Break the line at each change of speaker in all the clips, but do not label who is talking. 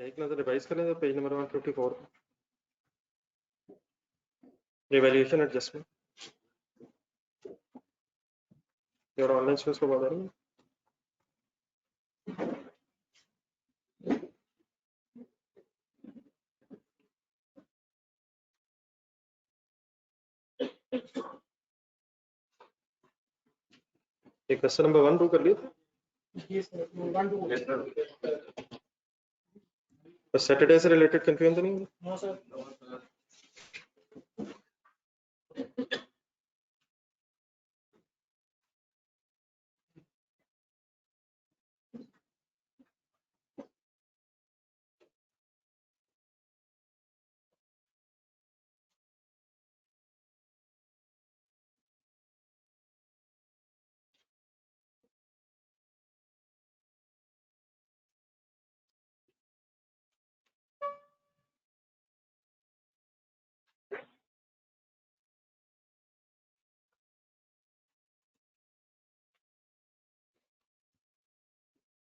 एक नजर रिवाइज कर लें तो पेज नंबर 154 रिवैल्यूएशन एडजस्टमेंट और ऑनलाइन स्टूडेंट्स को बता रही है। एक क्वेश्चन नंबर 1 2 कर लिया तो सैटरडे से रिलेटेड कंफ्यूजन तो नहीं है?
No sir.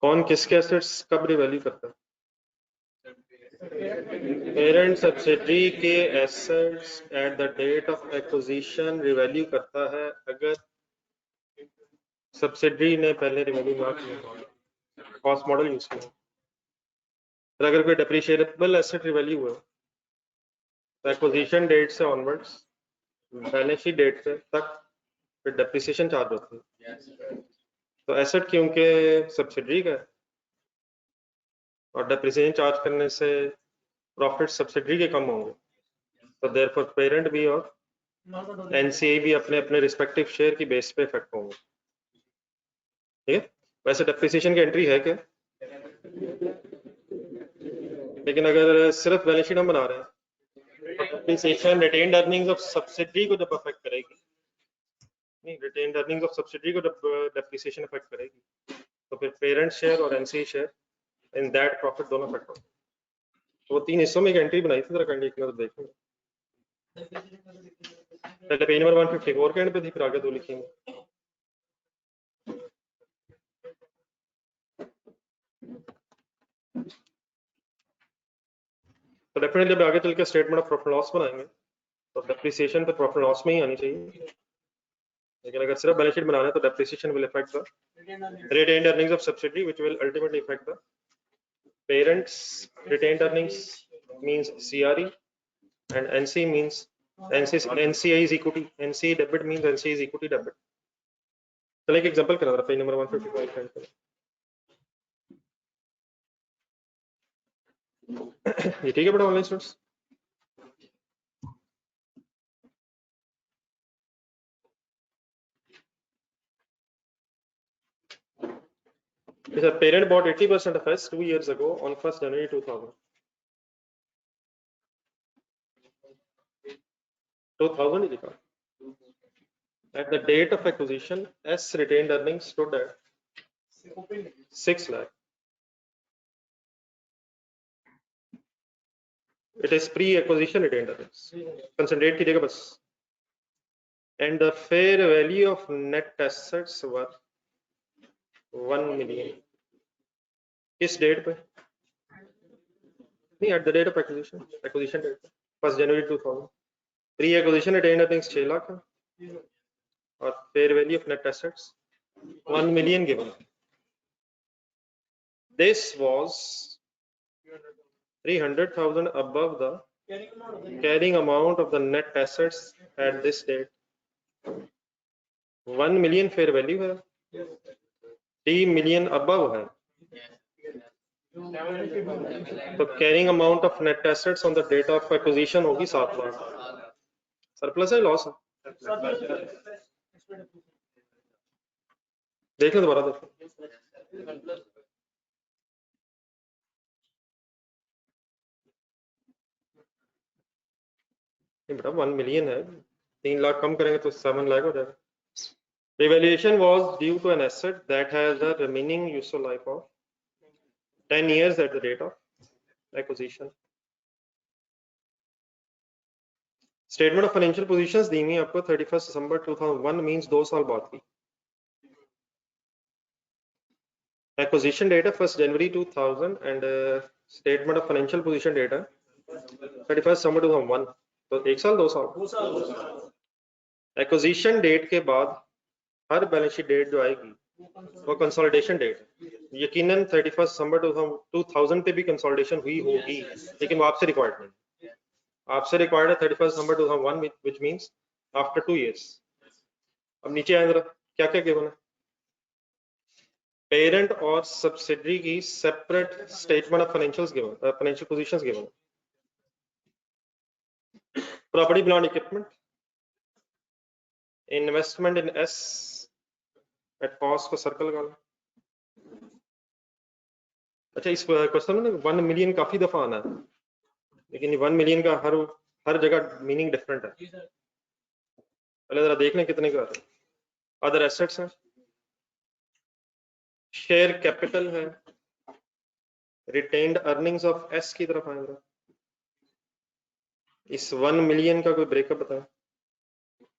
कौन किसके एसेट्स कब रिवैल्यू करता है? पेरेंट सब्सिडरी के assets at the date of acquisition revalue करता है अगर सब्सिडरी ने पहले रिवैल्यू ना किया, कॉस्ट मॉडल यूज किया। तो अगर कोई डेप्रिशिएबल एसेट रिवैल्यू हुआ तो एक्विजिशन डेट से ऑनवर्ड्स बैलेंस शीट डेट से तक फिर डेप्रिसिएशन चार्ज होती है। तो एसेट क्योंकि सब्सिडरी का है और डेप्रिसिएशन चार्ज करने से प्रॉफिट सब्सिडरी के कम होंगे, तो देयरफॉर पेरेंट भी और एनसीए भी अपने अपने रिस्पेक्टिव शेयर की बेस पे इफेक्ट होंगे। ठीक है, वैसे डेप्रिसिएशन की एंट्री है क्या? लेकिन अगर सिर्फ बैलेंस शीट हम बना रहे हैं तो depreciation retained earnings of subsidiary को जब अफेक्ट करेगी, नहीं रिटेन्ड अर्निंग्स ऑफ सब्सिडरी को जब डेप्रिसिएशन अफेक्ट करेगी तो फिर पेरेंट शेयर और NCA share in that profit दोनों अफेक्ट होंगे। तो वो 3 हिस्सों में एक एंट्री बनाई थी, जरा कंडीशन तो देखेंगे। पहले पेज नंबर 154 के एंड पे थी, फिर आगे दो लिखेंगे। तो डेफिनेटली जब आगे चल के स्टेटमेंट ऑफ प्रॉफिट लॉस बनाएंगे तो डेप्रिसिएशन तो प्रॉफिट लॉस में ही आनी चाहिए, लेकिन अगर सिर्फ बैलेंस शीट बनाना है तो depreciation will affect the retained earnings of subsidiary which will ultimately affect the parents retained earnings means CRE and NC means NCA is equity, NCA debit means NCA is equity debit। चलिए एक example करा रहा, page number 155 पे ये ठीक है बेटा online students? The parent bought 80% of us 2 years ago on 1st January 2000 ही लिखा। At the date of acquisition, S retained earnings stood at 6 lakh. It is pre-acquisition retained earnings. Concentrate कीजिएगा बस। And the fair value of net assets were 1 million. किस date पे? नहीं, at the date of acquisition, acquisition date 1st January 2000. Pre-acquisition retained earnings 6 lakh और fair value of net assets 1 million given. This was 300,000 above the carrying amount of the net assets at this date. 1 million fair value है, 3 million above है, तो carrying amount of net assets on the date of acquisition होगी 7 lakh. Surplus है loss है? देख लो दोबारा देखो। बेटा 1 मिलियन है, 3 लाख कम करेंगे तो 7 लाख हो जाएगा। Revaluation was due to an asset that has a remaining useful life of 10 years at the date of acquisition. Statement of financial positions दी हुई आपको 31 दिसंबर 2001 मींस 2 साल बाद की। Acquisition date है 1st January 2000 and statement of financial position date है 31 दिसंबर 2001, तो 1 साल 2 साल। एक्विजिशन डेट के बाद हर बैलेंस शीट डेट जो आएगी वो कंसोलिडेशन डेट है। यकीनन 31 दिसंबर 2000 पे भी कंसोलिडेशन हुई होगी, लेकिन वो आपसे रिक्वायर्ड नहीं। आपसे रिक्वायर्ड है 31 दिसंबर 2001, व्हिच मींस आफ्टर 2 इयर्स। अब नीचे आए जरा, क्या क्या गिवन है? पेरेंट और सब्सिडरी की separate statement of financials given, financial positions given. Property plant equipment, investment in S at cost को सर्कल लगा। अच्छा, इस क्वेश्चन में 1 मिलियन काफी दफा आना है, लेकिन 1 मिलियन का हर जगह मीनिंग डिफरेंट है। पहले जरा देख लें कितने का है। अदर एसेट्स हैं, शेयर कैपिटल है, रिटेन्ड अर्निंग्स ऑफ एस की तरफ आएगा। इस 1 मिलियन का कोई ब्रेकअप बताएं।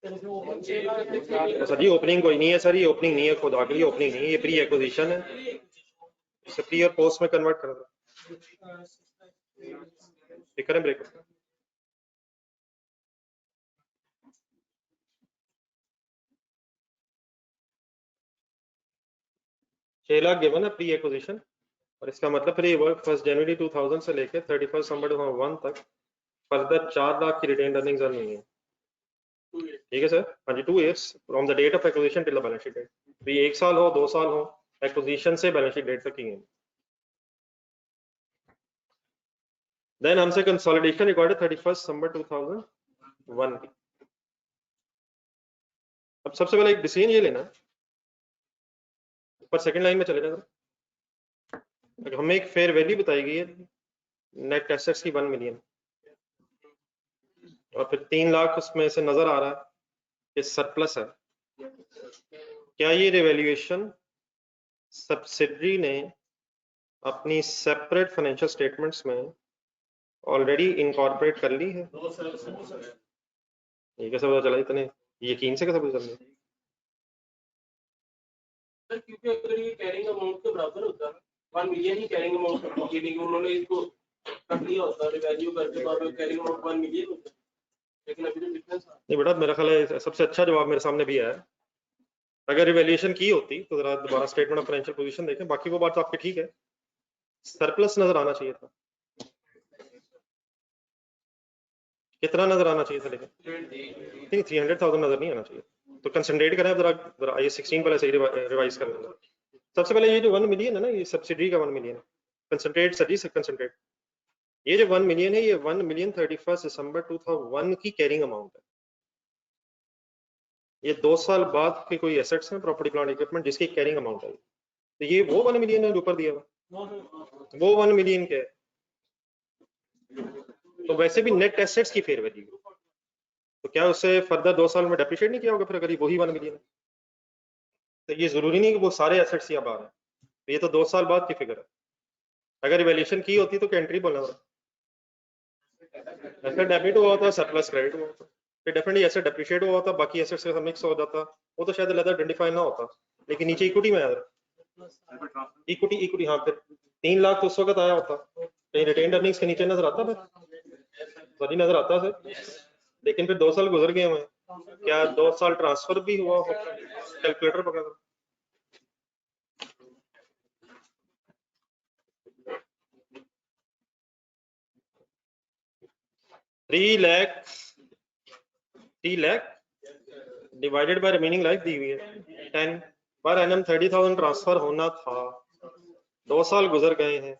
सर जी ओपनिंग कोई नहीं है सर, ये ओपनिंग नहीं है, खुदा के लिए ओपनिंग नहीं है, ये प्री एक्विजिशन है। इसे प्री और पोस्ट में कन्वर्ट कर दो, करें ब्रेकअप। 6 लाख गिवन है प्री एक्विजिशन, और इसका मतलब फिर ये वर्क 1 जनवरी 2000 से लेकर 31 दिसंबर 2001 तक फर्दर 4 लाख की रिटेन्ड अर्निंग्स अर्न हुई है। ठीक है सर, हाँ जी, 2 years from the date of acquisition till the balance sheet date. तो ये 1 साल हो 2 साल हो, एक्विजिशन से बैलेंस शीट डेट तक की है। देन हमसे कंसोलिडेशन रिकॉर्ड 31 दिसंबर 2001 की। अब सबसे पहले एक डिसीजन ये लेना, ऊपर सेकंड लाइन में चले जाना। हमें एक फेयर वैल्यू बताई गई है नेट एसेट्स की 1 मिलियन, और फिर 3 लाख उसमें से नजर आ रहा है कि सरप्लस है। क्या ये रिवैल्यूएशन सब्सिडरी ने अपनी सेपरेट फाइनेंशियल स्टेटमेंट्स में ऑलरेडी इनकॉर्पोरेट कर ली है? ये कैसे पता चला, इतने यकीन से कैसे पता चल गया?
सर क्योंकि अगर ये कैरिंग अमाउंट के बराबर होता है, 1 मिलियन ही कैरिंग अमाउंट होता है, लेकिन उन्होंने इसको कट लिया होता है रिवैल्यू करके, तो अब कैरिंग अमाउंट 1 मिलियन होता है, लेकिन अभी तो डिफरेंस है।
नहीं बेटा, मेरा ख्याल है सबसे अच्छा जवाब मेरे सामने भी है। अगर रिवैल्यूएशन की होती तो जरा दोबारा स्टेटमेंट ऑफ फाइनेंशियल पोजीशन देखें, बाकी वो बात तो आपकी ठीक है, सरप्लस नजर आना चाहिए था। कितना नजर आना चाहिए था? लेकिन 300,000 नजर नहीं आना चाहिए, तो कंसंट्रेट करें जरा ये 16 पहले सही रिवाइज कर लेंगे। सबसे पहले ये जो 1 मिलियन है ना, ये सब्सिडी का 1 मिलियन है। कंसंट्रेट सर जी, कंसंट्रेट। ये जो 1 मिलियन है, ये 1 मिलियन 31 दिसंबर 2001 की कैरिंग अमाउंट है। ये 2 साल बाद के कोई एसेट्स हैं, प्रॉपर्टी प्लांट इक्विपमेंट, जिसकी कैरिंग अमाउंट है। तो ये वो 1 मिलियन है जो ऊपर दिया हुआ, वो 1 मिलियन के है। तो वैसे भी नेट एसेट्स की फेयर वैल्यू, तो क्या उससे फर्दर 2 साल में डेप्रिशिएट नहीं किया होगा फिर, अगर ये वही 1 मिलियन है? तो ये जरूरी नहीं कि वो सारे एसेट्स यहाँ बाहर हैं, तो ये तो 2 साल बाद की फिगर है। अगर इवैल्यूएशन की होती तो क्या एंट्री बोलना था, एसेट डेबिट हुआ होता, सरप्लस क्रेडिट हुआ होता, फिर डेफिनेटली एसेट डेप्रिशिएट हुआ होता, बाकी एसेट्स के साथ मिक्स हो जाता, वो तो शायद अलग आइडेंटिफाई ना होता, लेकिन नीचे इक्विटी में आया, इक्विटी हाँ, फिर 3 लाख तो उस वक्त आया होता, कहीं रिटेन्ड अर्निंग्स के नीचे नजर आता, फिर नजर आता सर। लेकिन फिर 2 साल गुजर गए हुए, क्या 2 साल ट्रांसफर भी हुआ हो? कैलकुलेटर पकड़ा था। Three lakh divided by remaining life दी हुई है 10 पर एनम 30,000 ट्रांसफर होना था, 2 साल गुजर गए हैं,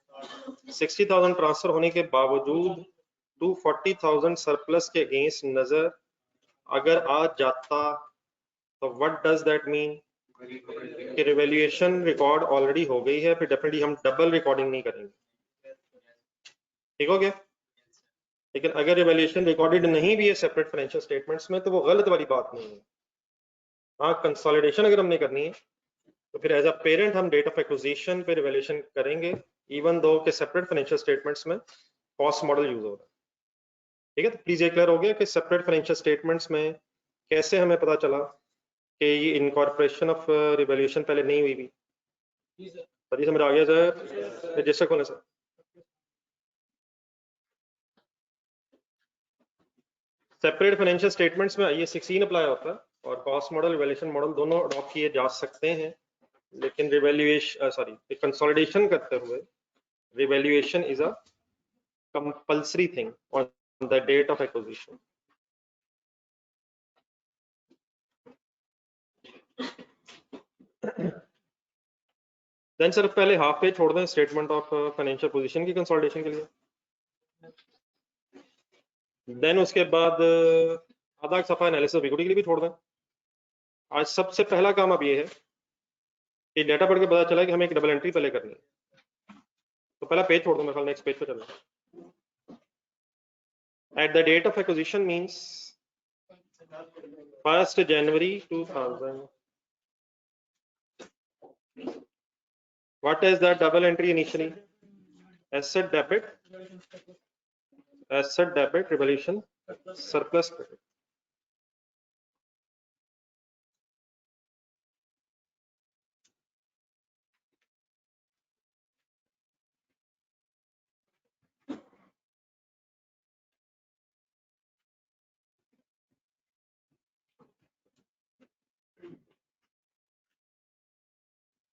60,000 ट्रांसफर होने के बावजूद 240,000 सरप्लस के अगेंस्ट नजर अगर आ जाता, तो व्हाट डज दैट मीन कि रिवैल्यूएशन रिकॉर्ड ऑलरेडी हो गई है, फिर डेफिनेटली हम डबल रिकॉर्डिंग नहीं करेंगे। ठीक हो गया? लेकिन अगर रिवैल्यूएशन रिकॉर्डेड नहीं भी है सेपरेट फाइनेंशियल स्टेटमेंट्स में, तो वो गलत वाली बात नहीं है। हाँ, कंसोलिडेशन अगर हमने करनी है तो फिर एज अ पेरेंट हम डेट ऑफ एक्विजिशन पे रिवैल्यूएशन करेंगे, इवन दो के सेपरेट फाइनेंशियल स्टेटमेंट्स में कॉस्ट मॉडल यूज हो रहा है। ठीक है, तो प्लीज ये क्लियर हो गया कि सेपरेट फाइनेंशियल स्टेटमेंट्स में कैसे हमें पता चला कि ये इनकॉर्पोरेशन ऑफ रिवैल्यूएशन पहले नहीं हुई भी। समझ आ गया सर? रजिस्टर खोलें सर। सेपरेट फाइनेंशियल स्टेटमेंट्स में ये 16 अप्लाई होता है और कॉस्ट मॉडल रिवैल्यूएशन मॉडल दोनों अडॉप्ट किए जा सकते हैं, लेकिन रिवैल्यूएशन कंसोलिडेशन करते हुए revaluation is a compulsory thing on the date of acquisition. Then sir पहले हाफ पेज छोड़ दें स्टेटमेंट ऑफ फाइनेंशियल पोजीशन की कंसोलिडेशन के लिए, देन उसके बाद आधा सफा एनालिसिस ऑफ इक्विटी के लिए भी छोड़ दें। आज सबसे पहला काम अब ये है कि डेटा पढ़ के पता चला कि हमें एक डबल एंट्री पहले करनी है, तो पहला पेज छोड़ दो, मेरे ख्याल नेक्स्ट पेज पे चलना। At the date of acquisition means 1st January 2000। What is that double entry initially? Asset debit, revaluation, surplus credit.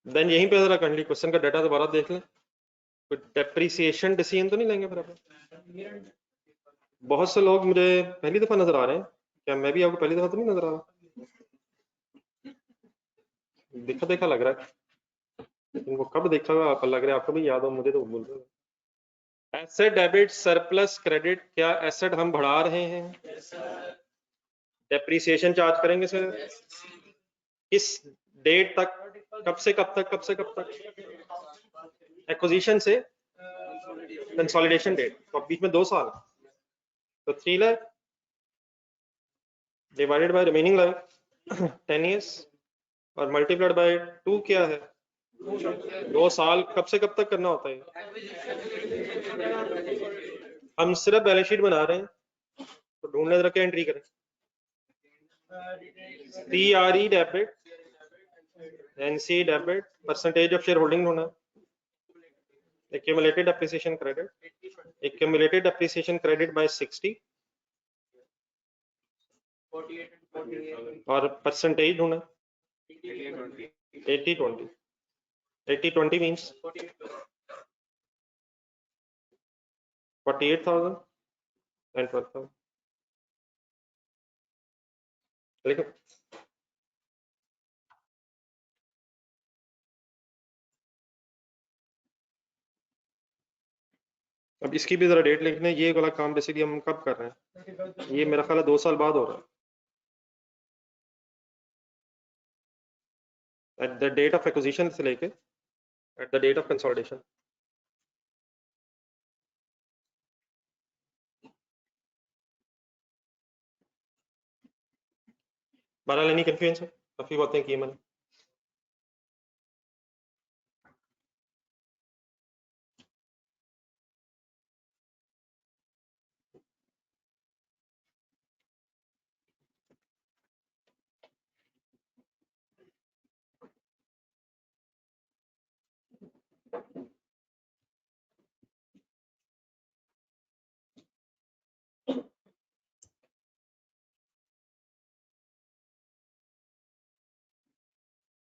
Then यहीं पे जरा काइंडली क्वेश्चन का डाटा दोबारा देख लें, कोई डेप्रिसिएशन डिसीजन तो नहीं लेंगे फिर आप? बहुत से लोग मुझे पहली दफा नजर आ रहे हैं, क्या मैं भी आपको पहली दफा तो नहीं नजर आ रहा? देखा देखा लग रहा है, लेकिन वो कब देखा हुआ आप लग रहा है आपको भी याद हो, मुझे तो भूल रहे हो। एसेट डेबिट सरप्लस क्रेडिट, क्या एसेट हम बढ़ा रहे हैं? डेप्रिसिएशन चार्ज करेंगे सर किस डेट तक, कब से कब तक, कब से कब तक? एक्विजिशन से कंसोलिडेशन डेट, तो बीच में 2 साल, तो 3 lakh divided by remaining life 10 years और मल्टीप्लाइड बाय 2 क्या है? 2 साल। कब से कब तक करना होता है? हम सिर्फ बैलेंस शीट बना रहे हैं, तो ढूंढने जरा क्या एंट्री करें? CRE debit, NC debit, percentage of share holding ढूंढना, accumulated depreciation credit by 60 और परसेंटेज ढूंढना 80-20। 80-20 means 48,000 and 12,000। लिखो अब इसकी भी जरा डेट लिखने। ये वाला काम बेसिकली हम कब कर रहे हैं? ये मेरा ख्याल है 2 साल बाद हो रहा है, at the date of acquisition से लेके at the date of consolidation. बहरहाल एनी कंफ्यूजन है? काफी बातें की मैंने।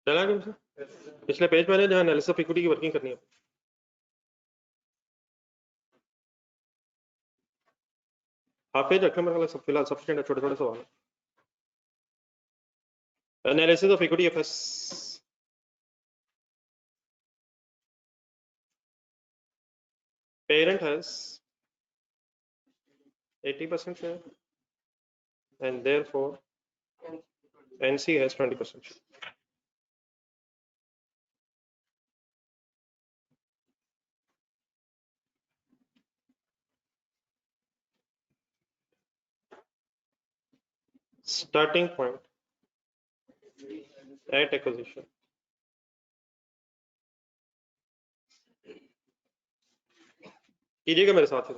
चला गया पिछले पेज में जहाँ एनालिसिस ऑफ इक्विटी की वर्किंग करनी है। हाफ पेज रखना मेरे ख्याल सब फिलहाल सफिशिएंट है, छोटे छोटे सवाल। Analysis of equity FS, parent has 80% share and therefore NC has 20% share. Starting point at acquisition. कीजिएगा मेरे साथ ही।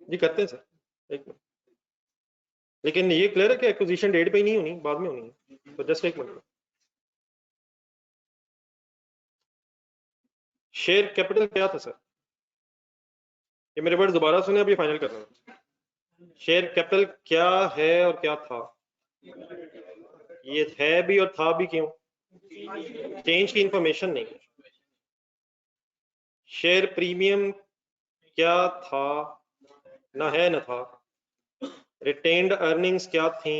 जी करते हैं सर, एक मिनट। लेकिन ये क्लियर है कि एक्विजिशन डेट पे ही नहीं होनी, बाद में होनी है, तो जस्ट एक मिनट। शेयर कैपिटल क्या था सर? ये मेरे वर्ड दोबारा सुने, अभी फाइनल कर रहा हूँ। शेयर कैपिटल क्या है और क्या था? ये है भी और था भी क्यों? चेंज की इंफॉर्मेशन नहीं। शेयर प्रीमियम क्या था, ना है ना था। रिटेन्ड अर्निंग्स क्या थी?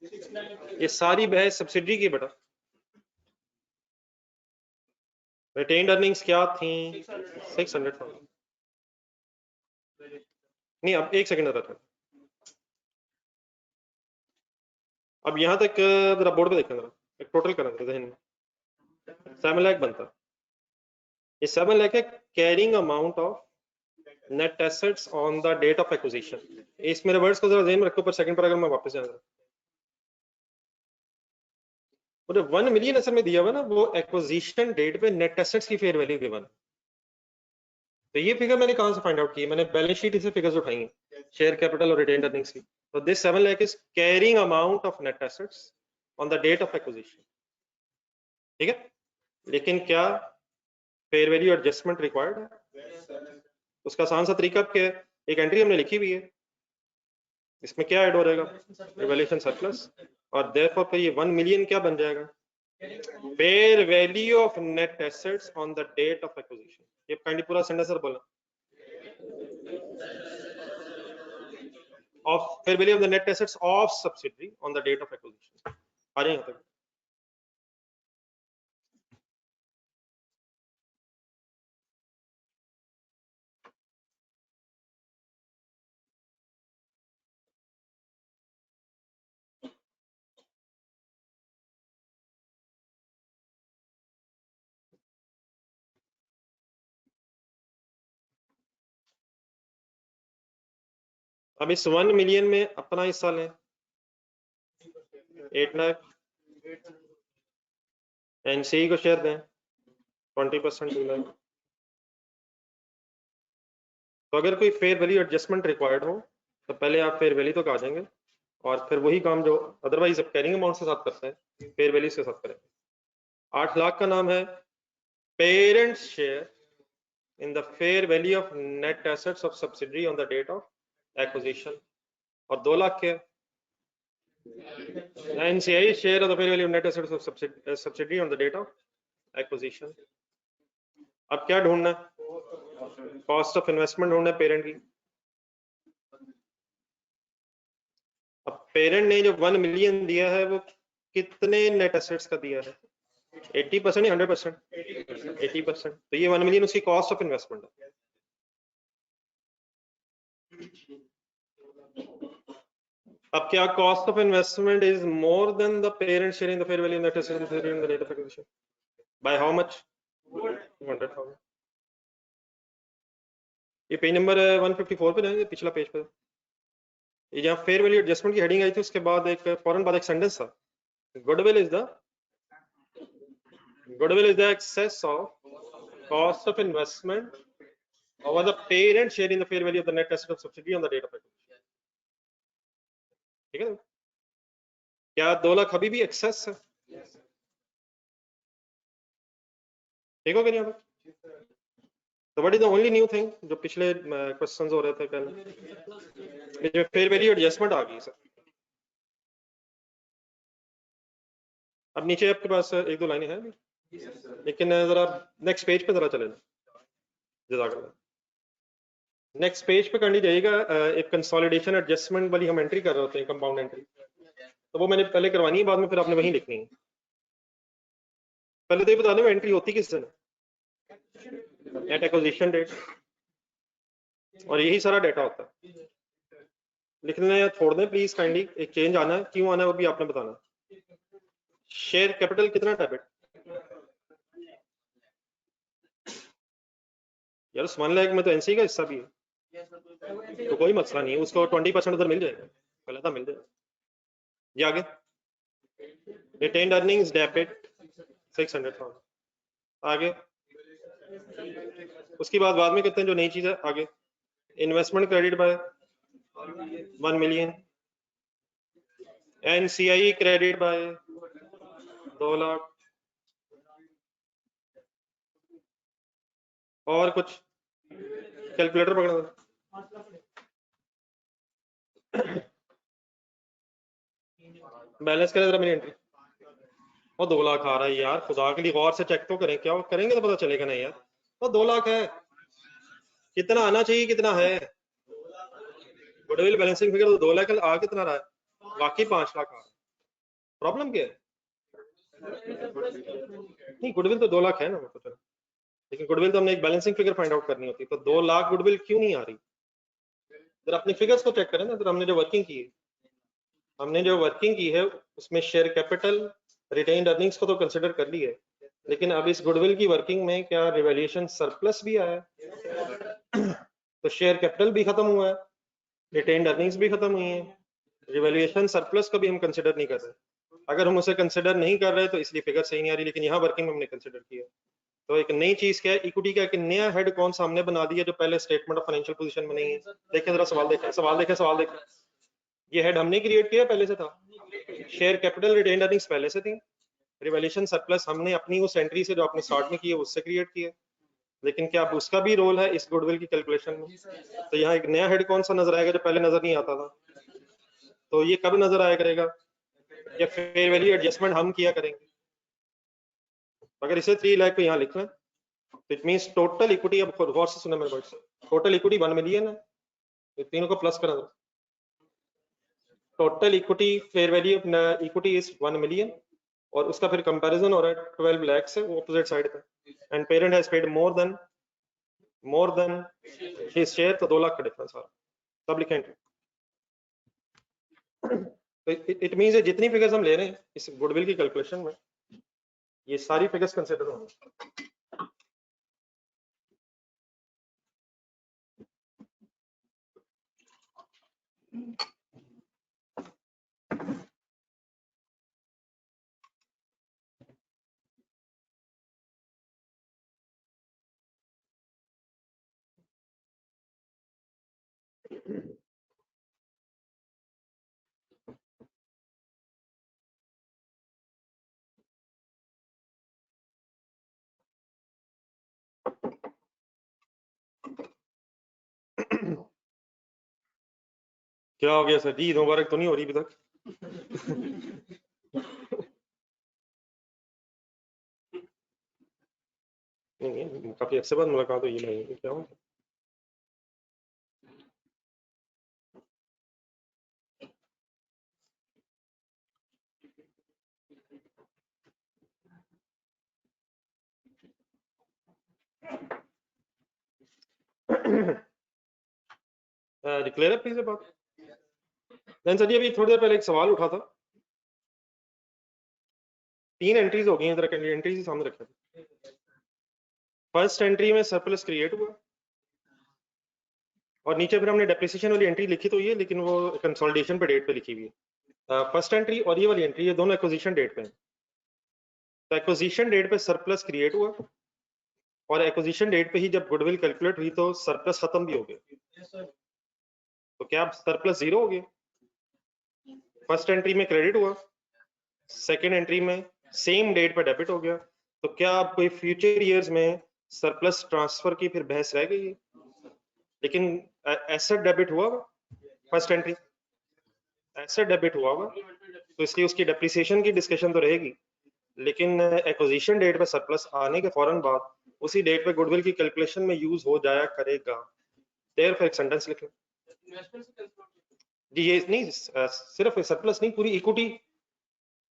ये सारी बहस सब्सिडी की बेटा। रिटेन्ड अर्निंग्स क्या थी? 600,000। नहीं, अब एक सेकंड रहता है। अब यहां तक जरा बोर्ड पे देखना, जरा एक टोटल करना जहन में। 7 लाख बनता, ये 7 लाख है carrying amount of net assets on the date of acquisition. इस मेरे वर्ड्स को जरा ध्यान में रखो, पर सेकंड पर अगर मैं वापस जाऊं तो 1 मिलियन असल में दिया हुआ ना, वो एक्विजिशन डेट पे नेट एसेट्स की फेयर वैल्यू गिवन। तो ये फिगर मैंने कहां से फाइंड आउट की? मैंने बैलेंस शीट से फिगर्स उठाई हैं, शेयर कैपिटल और रिटेन्ड अर्निंग्स की। तो this 7 lakh is carrying amount of net assets on the date of acquisition, ठीक है। लेकिन क्या फेयर वैल्यू एडजस्टमेंट रिक्वायर्ड है? उसका आसान सा तरीका क्या है? एक एंट्री हमने लिखी हुई है, इसमें क्या ऐड हो जाएगा? रिवैल्यूएशन सरप्लस, और देयरफॉर फिर ये 1 मिलियन क्या बन जाएगा? Fair value of net assets on the date of acquisition. ये काइंडली पूरा सेंटेंस सर बोला। Of fair value of the net assets of subsidiary on the date of acquisition. आ जाए यहाँ तक। अब इस 1 मिलियन में अपना हिस्सा लें 8 लाख, एनसीई को शेयर दें 20%, 2 लाख। तो अगर कोई फेयर वैल्यू एडजस्टमेंट रिक्वायर्ड हो तो पहले आप फेयर वैल्यू तक आ जाएंगे, और फिर वही काम जो अदरवाइज अब कैरिंग अमाउंट के साथ करते हैं फेयर वैल्यू के साथ करेंगे। 8 लाख का नाम है parent's share in the fair value of net assets of subsidiary on the date of acquisition, और 2 लाख के NCI share of the fair value of net assets of subsidiary on the date of acquisition. अब क्या ढूंढना है? Cost of investment ढूंढना है parent की। अब पेरेंट ने जो 1 मिलियन दिया है वो कितने नेट एसेट्स का दिया है? 80% या 100%? 80%। तो ये 1 मिलियन उसकी कॉस्ट ऑफ इन्वेस्टमेंट है। अब क्या cost of investment is more than the parent share in the fair value net assets in the date of acquisition by how much? 200,000। ये पेज नंबर 154 पे जाएंगे, पिछला पेज पे। ये जहाँ फेयर वैल्यू एडजस्टमेंट की हेडिंग आई थी उसके बाद एक फौरन बाद एक सेंटेंस था, goodwill is the excess of cost of investment over the parent share in the fair value of the net asset of subsidiary on the date of acquisition। ठीक है, क्या 2 लाख अभी भी एक्सेस है? ठीक हो गया यहाँ पर? तो what is the only new thing जो पिछले क्वेश्चंस हो रहे थे कल, जो फेयर वैल्यू एडजस्टमेंट आ गई सर। अब नीचे आपके पास एक दो लाइनें हैं, लेकिन जरा नेक्स्ट पेज पे जरा चले जज़ाकल्लाह। नेक्स्ट पेज पे करनी जाएगा एक कंसोलिडेशन एडजस्टमेंट वाली हम एंट्री कर रहे होते हैं, कंपाउंड एंट्री। तो वो मैंने पहले करवानी है, बाद में फिर आपने वहीं लिखनी है। पहले तो ये बता दें एंट्री होती किस दिन? नेट एक्विजिशन डेट, और यही सारा डाटा होता है। लिखने या छोड़ दें प्लीज काइंडली, एक चेंज आना है, क्यों आना है वो भी आपने बताना। शेयर कैपिटल कितना डेबिट? यार उस 1 लाख में तो एनसी का हिस्सा भी है, तो कोई मसला नहीं है, उसको 20% उधर मिल जाएगा, पहले था मिल जाएगा। ये आगे रिटेन्ड अर्निंग्स डेबिट 600,000। आगे उसकी बाद में कहते हैं जो नई चीज है, आगे investment credit by 1 million, NCI credit by 2 lakh, और कुछ कैलकुलेटर पकड़ा था। बैलेंस करें जरा मेरी एंट्री। वो 2 लाख आ रहा है यार, खुदा के लिए गौर से चेक तो करें, क्या करेंगे तो पता चलेगा नहीं यार। वो 2 लाख है, कितना आना चाहिए कितना है? गुडविल बैलेंसिंग फिगर तो 2 लाख आ कितना रहा है, बाकी 5 लाख आ रहा है। प्रॉब्लम क्या है? नहीं गुडविल तो 2 लाख है ना, वो तो, लेकिन गुडविल तो हमने एक बैलेंसिंग फिगर फाइंड आउट करनी होती, तो 2 लाख गुडविल क्यों नहीं आ रही? जरा अपनी फिगर्स को चेक करें ना, तो हमने जो वर्किंग की है, उसमें शेयर कैपिटल, रिटेन्ड अर्निंग्स को तो कंसिडर कर ली है, लेकिन अब इस गुडविल की वर्किंग में क्या रिवैल्यूएशन सरप्लस भी आया है? तो शेयर कैपिटल भी खत्म हुआ है, रिटेन्ड अर्निंग्स भी खत्म हुई है, रिवैल्यूएशन सरप्लस को भी हम कंसिडर नहीं कर रहे। अगर हम उसे कंसिडर नहीं कर रहे तो इसलिए फिगर सही नहीं आ रही, लेकिन यहाँ वर्किंग में हमने कंसिडर किया। तो एक नई चीज क्या है, इक्विटी का एक नया हेड कौन सामने बना दिया जो पहले स्टेटमेंट ऑफ फाइनेंशियल पोजीशन में नहीं है। देखें जरा, सवाल देखें। ये हेड हमने क्रिएट किया, पहले से था। शेयर कैपिटल रिटेन्ड अर्निंग्स पहले से थी, रिवैल्यूएशन सरप्लस हमने अपनी उस एंट्री से जो आपने स्टार्ट में की है उससे क्रिएट किया, लेकिन क्या अब उसका भी रोल है इस गुडविल की कैलकुलेशन में? तो यहाँ एक नया हेड कौन सा नजर आएगा जो पहले नजर नहीं आता था? तो ये कब नजर आया करेगा? या फेयर वैल्यू एडजस्टमेंट हम किया करेंगे। अगर इसे 3 लाख पे यहाँ लिख लें तो इट मींस टोटल इक्विटी, अब गौर से सुना मेरे वर्ड्स, टोटल इक्विटी 1 मिलियन है, ये तीनों को प्लस करा दो। Total equity fair value equity is 1 million, और उसका फिर कंपैरिजन हो रहा है 12 लाख से, वो अपोजिट साइड पे, and parent has paid more than his share, तो 2 लाख का डिफरेंस आ रहा है, तब लिखें। तो इट मींस जितनी फिगर्स हम ले रहे हैं इस गुडविल की कैलकुलेशन में, ये सारी फिगर्स कंसिडर होंगी। क्या हो गया सर जी, ईद मुबारक तो नहीं हो रही अभी तक? नहीं, काफी अच्छे बाद मुलाकात हुई नहीं, क्या हो? क्लियर है प्लीज बात? देन सर जी अभी थोड़ी देर पहले एक सवाल उठा था, 3 एंट्रीज हो गई हैं, इधर एंट्रीज सामने रखे थे। फर्स्ट एंट्री में सरप्लस क्रिएट हुआ, और नीचे फिर हमने डेप्रिसिएशन वाली एंट्री लिखी तो ये, लेकिन वो कंसोलिडेशन पे डेट पे लिखी हुई है। फर्स्ट एंट्री और ये वाली एंट्री, ये दोनों एक्विजिशन डेट पे हैं। तो एक्विजिशन डेट पे सरप्लस क्रिएट हुआ, और एक्विजिशन डेट पे ही जब गुडविल कैलकुलेट हुई तो सरप्लस खत्म भी हो गया। तो क्या अब सरप्लस 0 हो गया? फर्स्ट एंट्री में क्रेडिट हुआ, सेकेंड एंट्री में सेम डेट पे डेबिट हो गया, तो क्या अब कोई फ्यूचर ईयर्स में सरप्लस ट्रांसफर की फिर बहस रह गई है? लेकिन एसेट डेबिट हुआ फर्स्ट एंट्री, एसेट डेबिट हुआ हुआ, तो इसलिए उसकी डेप्रिसिएशन की डिस्कशन तो रहेगी, लेकिन एक्विजिशन डेट पे सरप्लस आने के फौरन बाद उसी डेट पे गुडविल की कैलकुलेशन में यूज हो जाया करेगा। देयर फिर एक सेंटेंस लिखें जी, ये नहीं सिर्फ सरप्लस नहीं, पूरी इक्विटी,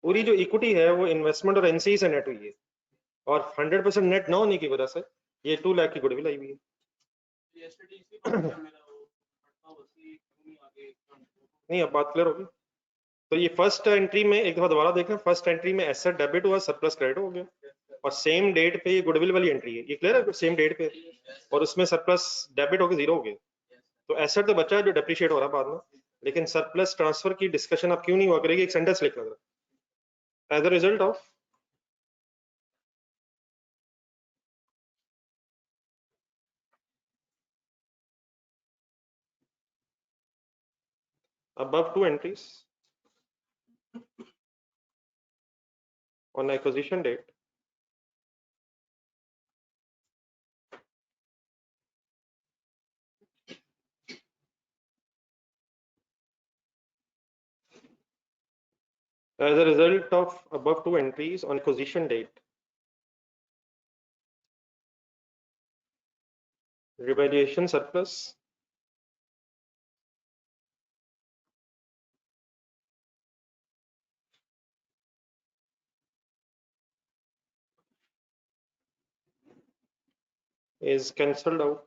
पूरी जो इक्विटी है वो इन्वेस्टमेंट और एनसीई से नेट हुई है, और 100% नेट ना होने की वजह से ये 2 लाख की गुडविल आई हुई है। नहीं अब बात क्लियर होगी। तो ये फर्स्ट एंट्री में एक दफा दोबारा देखना, फर्स्ट एंट्री में एसेट डेबिट हुआ, सरप्लस क्रेडिट हो गया, और सेम डेट पे ये गुडविल वाली एंट्री है, ये क्लियर है, सेम डेट पे, और उसमें सरप्लस डेबिट होकर 0 हो गया। तो एसेट तो बचा है जो डेप्रिशिएट हो रहा है बाद में, लेकिन सरप्लस ट्रांसफर की डिस्कशन अब क्यों नहीं हुआ करेगी? एक सेंटेंस लिख लग रहा है, as a result of above 2 entries on acquisition date, As a result of above two entries on acquisition date, revaluation surplus is cancelled out.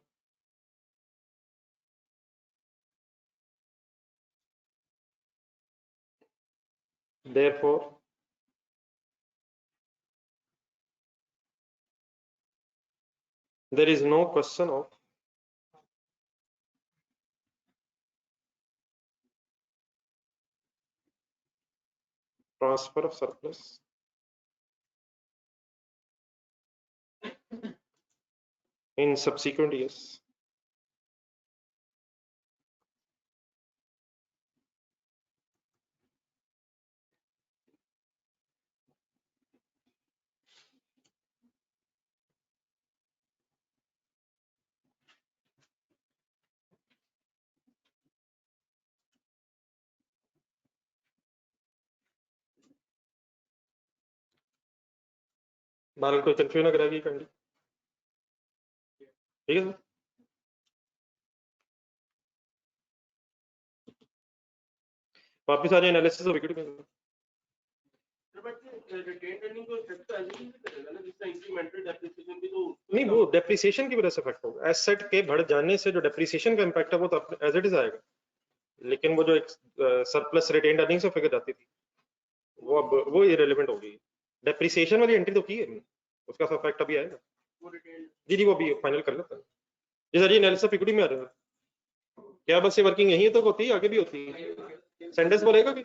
Therefore, there is no question of transfer of surplus in subsequent years. बारल को confuse ना कराएगी कंडी, ठीक है sir. वापिस आ जाए analysis of equity में। नहीं, वो डेप्रिसिएशन की वजह से इफेक्ट होगा। एसेट के बढ़ जाने से जो डेप्रिसिएशन का इम्पैक्ट है वो तो एज इट इज आएगा, लेकिन वो जो एक सरप्लस रिटेन्ड अर्निंग्स से फिगर जाती थी वो अब वो इरेलेवेंट होगी। डेप्रिसिएशन वाली एंट्री तो की है, उसका इफेक्ट अभी आएगा। जी जी, वो अभी फाइनल कर लेता है। जी सर, ये एनालिसिस ऑफ इक्विटी में आ रहा है क्या? बस ये वर्किंग यही तो होती है, आगे भी होती है? सेंटेंस बोलेगा कि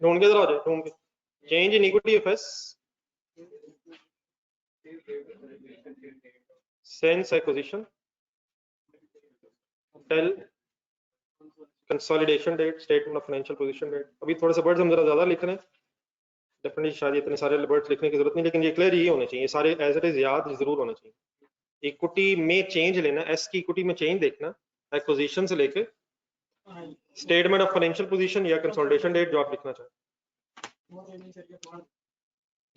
ढूंढ के जरा आ जाए, ढूंढ के। Change in equity FS since acquisition till consolidation date, statement of financial position date। अभी थोड़े से वर्ड्स हम जरा ज्यादा लिख रहे हैं, डेफिनेटली शायद इतने सारे वर्ड्स लिखने की जरूरत नहीं, लेकिन ये क्लियर ही होने चाहिए सारे, एज इट इज याद जरूर होना चाहिए। इक्विटी में चेंज लेना, एस की इक्विटी में चेंज देखना, एक्विजिशन से लेके स्टेटमेंट ऑफ फाइनेंशियल पोजीशन या कंसोलिडेशन डेट जो आप लिखना चाहें।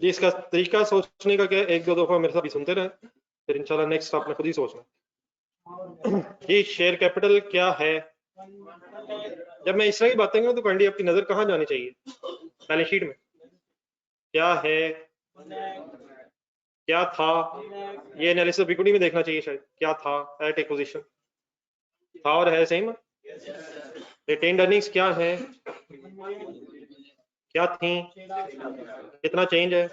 जी, इसका तरीका सोचने का क्या है, एक दो दफा मेरे साथ भी सुनते रहे, फिर इंशाल्लाह नेक्स्ट आपने खुद ही सोचना। ये शेयर कैपिटल क्या है? जब मैं इस तरह की बातें करूं तो कैंडी आपकी नजर कहाँ जानी चाहिए? बैलेंस शीट में क्या है, क्या था? ये एनालिसिस ऑफ इक्विटी में देखना चाहिए शायद, क्या था एट एक्विजिशन, था और है सेम। रिटेन्ड अर्निंग्स क्या है, क्या थी, कितना चेंज है,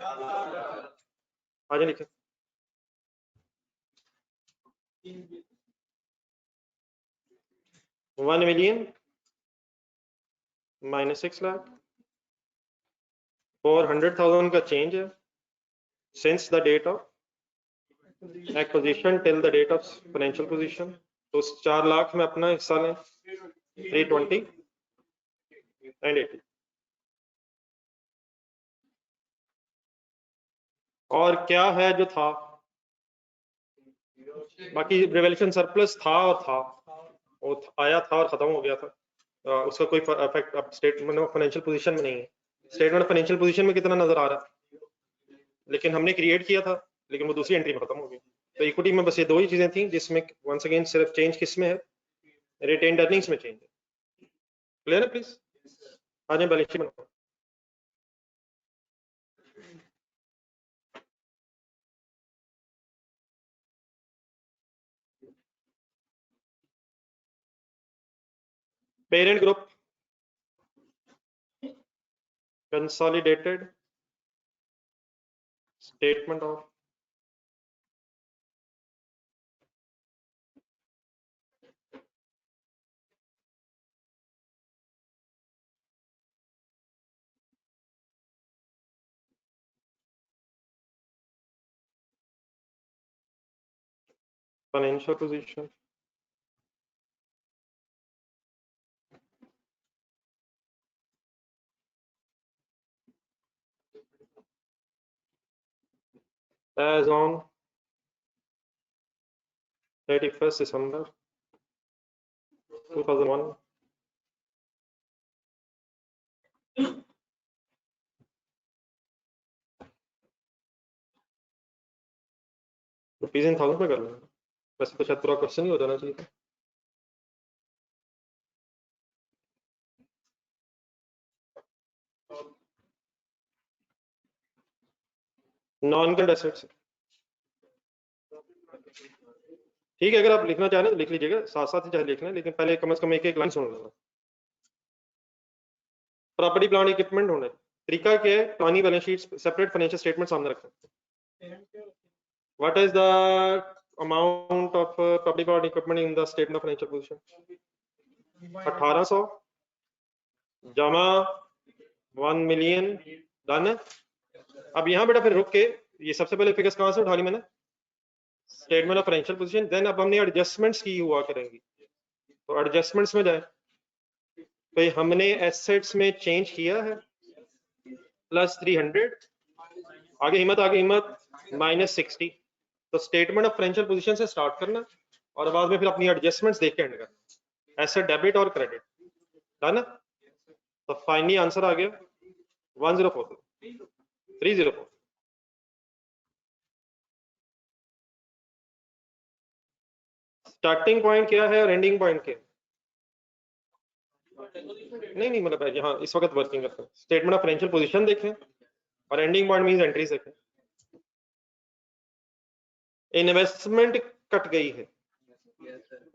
आगे लिखे। $1 million -6 लाख, 400,000 का चेंज है since the date of acquisition till the date of financial position। तो 4 लाख में अपना हिस्सा लें, 320 and 80। और क्या है जो था, बाकी रिवैल्यूएशन सरप्लस था और था, वो आया था और खत्म हो गया था, उसका कोई इफेक्ट अब स्टेटमेंट ऑफ फाइनेंशियल पोजीशन में नहीं है। स्टेटमेंट ऑफ फाइनेंशियल पोजीशन में कितना नजर आ रहा है, लेकिन हमने क्रिएट किया था, लेकिन वो दूसरी एंट्री में खत्म हो गई। तो इक्विटी में बस ये दो ही चीजें थी जिसमें वंस अगेन सिर्फ चेंज किस में है, रिटेन्ड अर्निंग्स में चेंज है। क्लियर है? प्लीज आ जाए बैलेंस शीट बनाओ। Parent group consolidated statement of financial position as on 31st December 2001 rupees in thousand में कर लेंगे, वैसे तो शायद पूरा क्वेश्चन ही हो जाना चाहिए था। नॉन करंट एसेट्स, ठीक है, अगर आप लिखना चाहें तो लिख लीजिएगा, साथ साथ ही चाहे लिखना है, लेकिन पहले कम से कम एक एक लाइन सुन लेना। प्रॉपर्टी प्लांट इक्विपमेंट होना है, तरीका क्या है, पुरानी balance sheet separate financial statement सामने रखना। What is the amount of property plant equipment in the statement of financial position? 1800 जमा 1 मिलियन, डन है। अब यहाँ बेटा फिर रुक के ये सबसे पहले फिगर्स कहाँ से उठा ली मैंने, statement of financial position, then अब हमने एडजस्टमेंट्स की हुआ करेंगी, तो एडजस्टमेंट्स में जाए, तो हमने एसेट्स में चेंज किया है प्लस 300, आगे हिम्मत -60, तो स्टेटमेंट ऑफ फाइनेंशियल पोजीशन से स्टार्ट करना और बाद में फिर अपनी एडजस्टमेंट्स देख के एंड करना, एसेट डेबिट और क्रेडिट, डन है। तो फाइनली आंसर आ गया 104 304। स्टार्टिंग पॉइंट क्या है और एंडिंग पॉइंट क्या है? नहीं मतलब यहाँ इस वक्त वर्किंग करते हैं, स्टेटमेंट ऑफ फाइनेंशियल पोजीशन देखें और एंडिंग पॉइंट मींस एंट्रीज देखें। इन्वेस्टमेंट कट गई है,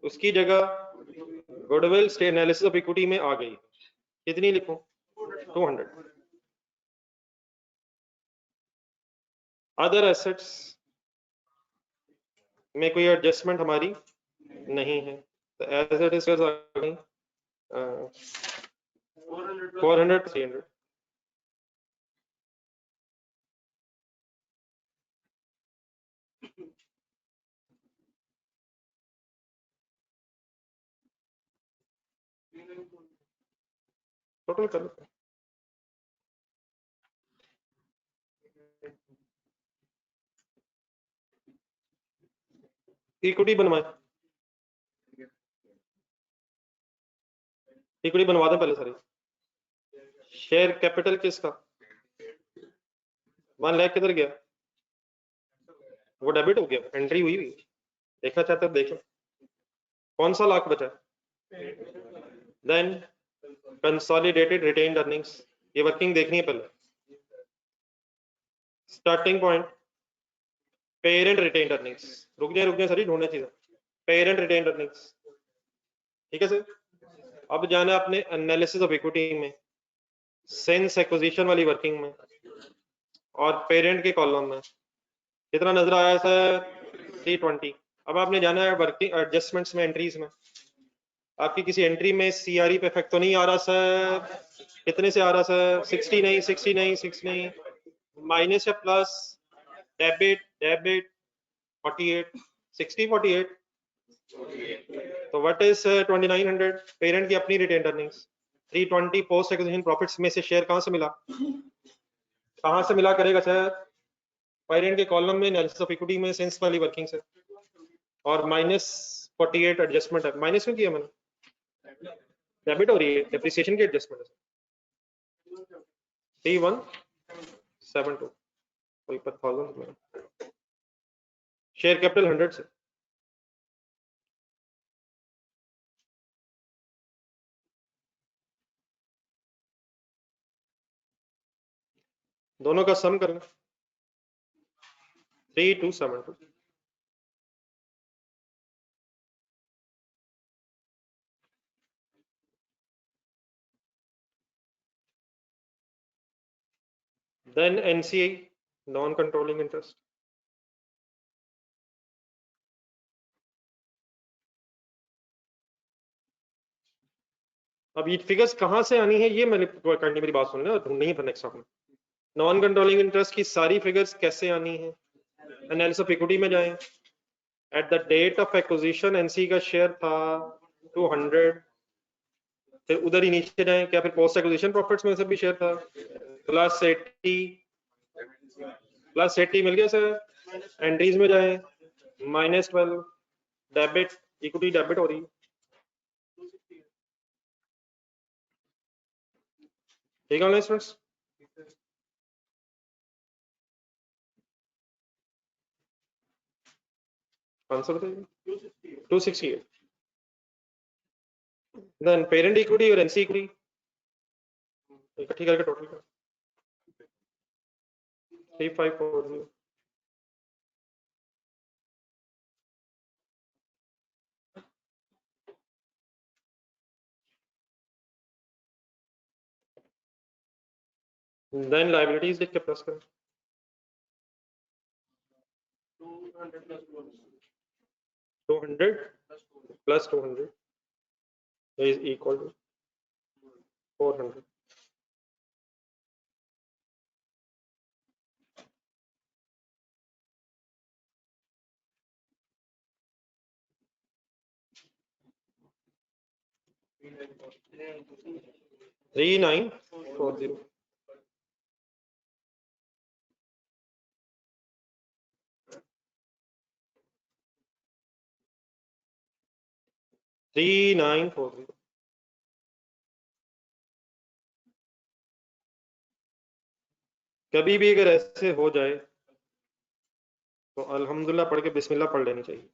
उसकी जगह goodwill state analysis of equity में आ गई, कितनी लिखूं? 200। अदर एसेट्स में कोई एडजस्टमेंट हमारी नहीं है, तो एज इट इज 400 300। टोटल कर लो। इक्विटी बनवाए, इक्विटी बनवा दें पहले सारी। शेयर कैपिटल किसका? 1 लाख किधर गया? वो डेबिट हो गया, एंट्री हुई हुई, देखना चाहते हो देख लो, कौन सा लाख बचा? देन कंसोलिडेटेड रिटेन्ड अर्निंग्स, ये वर्किंग देखनी है पहले। Starting point parent retained earnings, रुक जाए सर, ढूंढना चाहिए, पेरेंट रिटेन्ड अर्निंग्स, ठीक है सर। अब जाना अपने एनालिसिस ऑफ इक्विटी में, सिंस एक्विजिशन वाली वर्किंग में, और पेरेंट के कॉलम में कितना नजर आया सर? 320। अब आपने जाना है वर्किंग एडजस्टमेंट्स में, एंट्रीज में, आपकी किसी एंट्री में सीआरई पे इफेक्ट तो नहीं आ रहा सर? कितने से आ रहा सर? 60 नहीं, 60 नहीं, 60 नहीं, माइनस या प्लस, डेबिट डेबिट 48, 60 48, तो व्हाट इज 2900? पेरेंट की अपनी retained earnings, 320 post acquisition profits में से शेयर कहां से मिला? कहां से मिला करेगा सर? पेरेंट के कॉलम में, एनालिसिस ऑफ इक्विटी में, सेंस वाली वर्किंग से, और -48 एडजस्टमेंट है। माइनस क्यों किया मैंने? डेबिट हो रही है, डेप्रिसिएशन की एडजस्टमेंट है। 3172 कोई पर 1000 शेयर कैपिटल 100 से, दोनों का सम करना 3272। Then NCI non controlling interest, अब ये फिगर्स कहां से आनी है ये मैंने करनी, मेरी बात सुन लें, ढूंढनी है नेक्स्ट में। नॉन कंट्रोलिंग इंटरेस्ट की सारी फिगर्स कैसे आनी है? एनालिसिस ऑफ इक्विटी में जाएं, at the date of acquisition NC का शेयर था 200, फिर उधर ही नीचे जाएं, क्या फिर पोस्ट एक्विजिशन प्रॉफिट्स में से भी शेयर था? +80 मिल गया सर। एंट्रीज में जाएं, -12, डेबिट, इक्विटी डेबिट हो रही है, ठीक है स्टूडेंट्स। आंसर बताइए। 268। देन पेरेंट इक्विटी और एनसी इक्विटी इकट्ठी करके टोटल कर 3540। देन लायबिलिटीज लिख के प्लस करें 200 plus 200 is equal to 400। Three 940। Three 940। कभी भी अगर ऐसे हो जाए तो अल्हम्दुलिल्लाह पढ़ के बिस्मिल्लाह पढ़ लेनी चाहिए।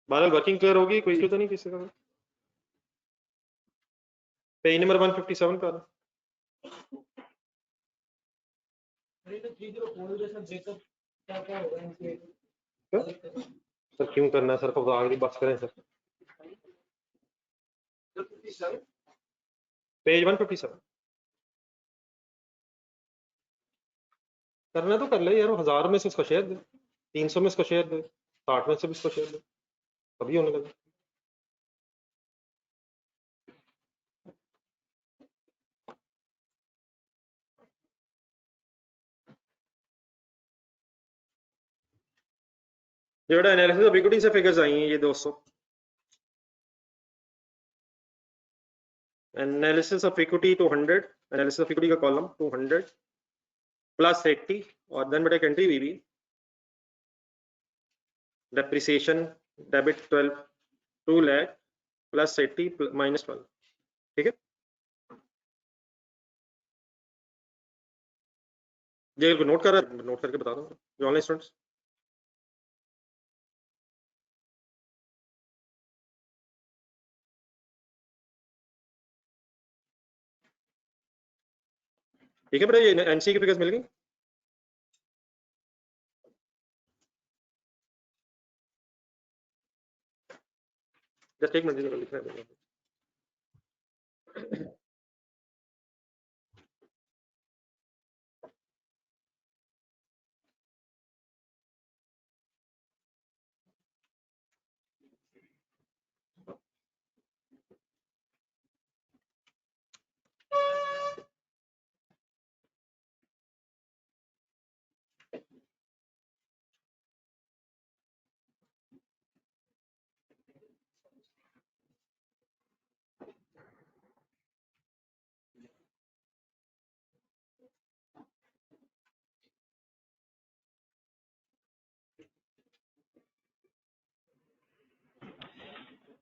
बहरहाल वर्किंग क्लियर होगी, कोई इशू तो नहीं किसी का। पेज नंबर 157 का सर क्यों करना है सर को आगे बात करें सर। पेज 157 करना तो कर ले यार, 1000 में से उसको शेयर दे, 300 में इसको शेयर दे, 60 में से भी इसको शेयर दे, अभी होने लगे। जो एनालिसिस ऑफ इक्विटी से फिगर्स आई हैं ये दोस्तों, analysis of equity 200, analysis of equity का कॉलम 200 प्लस 80 और देन बेटा एंट्री वीवी depreciation debit 12 2 lakh plus 80 minus 12। ठीक है ये नोट कर रहा है, नोट करके बता दो जो ऑनलाइन स्टूडेंट्स। ठीक है बेटा ये एनसी की फिगर्स मिल गई। जस्ट एक मिनट लिख रहा है।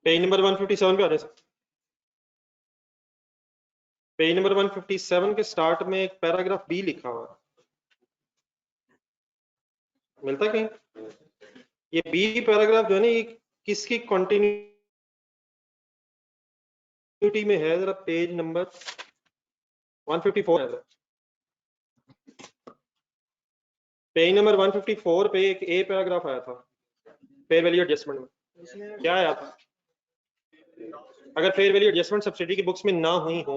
पेज नंबर 157 पे आ जाए। पेज नंबर 157 के स्टार्ट में एक पैराग्राफ बी लिखा हुआ है, मिलता है कहीं? ये बी पैराग्राफ जो है ना ये किसकी कंटिन्यूटी में है? जरा पेज नंबर 154 है। पेज नंबर 154 पे एक ए पैराग्राफ आया था फेयर वैल्यू एडजस्टमेंट में। क्या आया था? अगर फेयर वैल्यू एडजस्टमेंट सब्सिडी की बुक्स में ना हुई हो,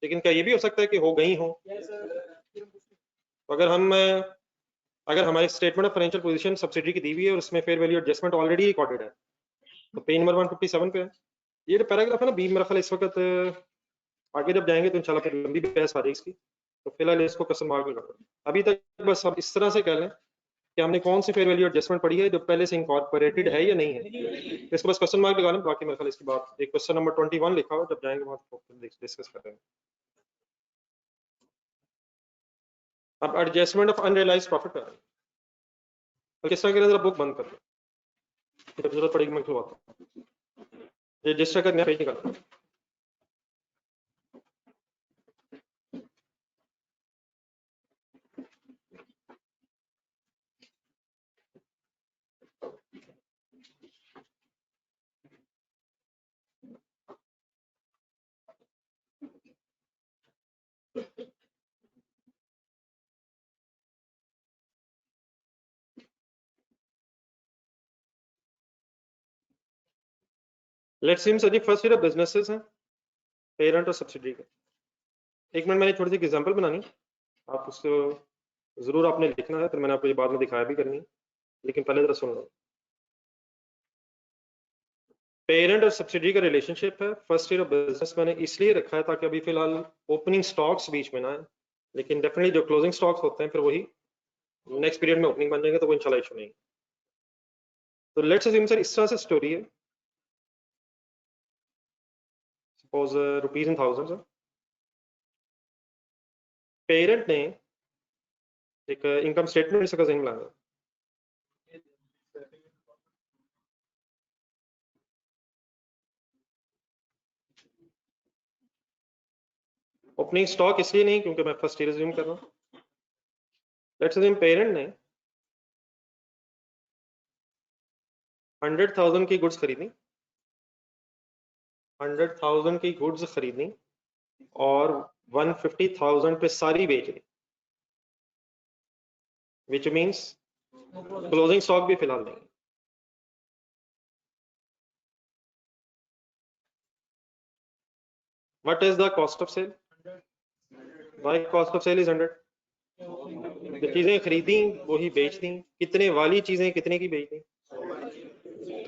लेकिन क्या ये भी हो सकता है कि हो गई हो? तो अगर हमारी statement of financial position subsidy की दी हुई है और उसमें fair value adjustment already recorded है तो पेज नंबर 157 पे है ये जो पैराग्राफ है ना बी, मेरा ख्याल इस वक्त आगे जब जाएंगे तो इंशाल्लाह फिर लंबी बहस आ जाएगी इसकी, तो फिलहाल इसको क्वेश्चन मार्क लगा दो। अभी तक बस अब इस तरह से कह लें कि हमने कौन सी फेयर वैल्यू एडजस्टमेंट पढ़ी है जो पहले से इनकॉर्पोरेटेड है या नहीं है, तो इसको बस क्वेश्चन मार्क लगा लें। बाकी मेरे ख्याल इसकी बात एक क्वेश्चन नंबर 21 लिखा हुआ, जब जाएंगे वहां डिस्कस कर रहे हैं। अब एडजस्टमेंट ऑफ अनरियलाइज्ड प्रॉफिट कर रहे हैं, तो किस तरह के जरा बुक बंद कर दो, जब जरूरत पड़ेगी मैं खुलवाता हूँ। रजिस्टर का नया पेज निकाल let's see sir ji first year businesses हैं पेरेंट और सब्सिडी का। एक मिनट, मैंने थोड़ी सी एग्जांपल बनानी, आप उसको जरूर आपने लिखना है, फिर मैंने आपको ये बाद में दिखाया भी करनी, लेकिन पहले जरा सुन लो। पेरेंट और सब्सिडी का रिलेशनशिप है फर्स्ट ईयर ऑफ बिजनेस, मैंने इसलिए रखा है ताकि अभी फिलहाल ओपनिंग स्टॉक्स बीच में ना है, लेकिन डेफिनेटली जो क्लोजिंग स्टॉक्स होते हैं फिर वही नेक्स्ट पीरियड में ओपनिंग बन जाएंगे, तो वो इंशाल्लाह इशू नहीं। तो लेट्स अज्यूम सर इस तरह से स्टोरी है, सपोज रुपीज इन थाउजेंड है। पेरेंट ने एक इनकम स्टेटमेंट इसका ज़हन में लाना, ओपनिंग स्टॉक इसलिए नहीं क्योंकि मैं फर्स्ट ईयर अज्यूम कर रहा हूँ। लेट्स अज्यूम पेरेंट ने 100,000 की गुड्स खरीदी, 100,000 की गुड्स खरीदनी और 150,000 पे सारी बेच दी, विच मीन्स क्लोजिंग स्टॉक भी फिलहाल नहीं। What is the cost of sale? Why cost of sale is 100? जो चीजें खरीदी वही बेच दी, कितने वाली चीजें कितने की बेच दी,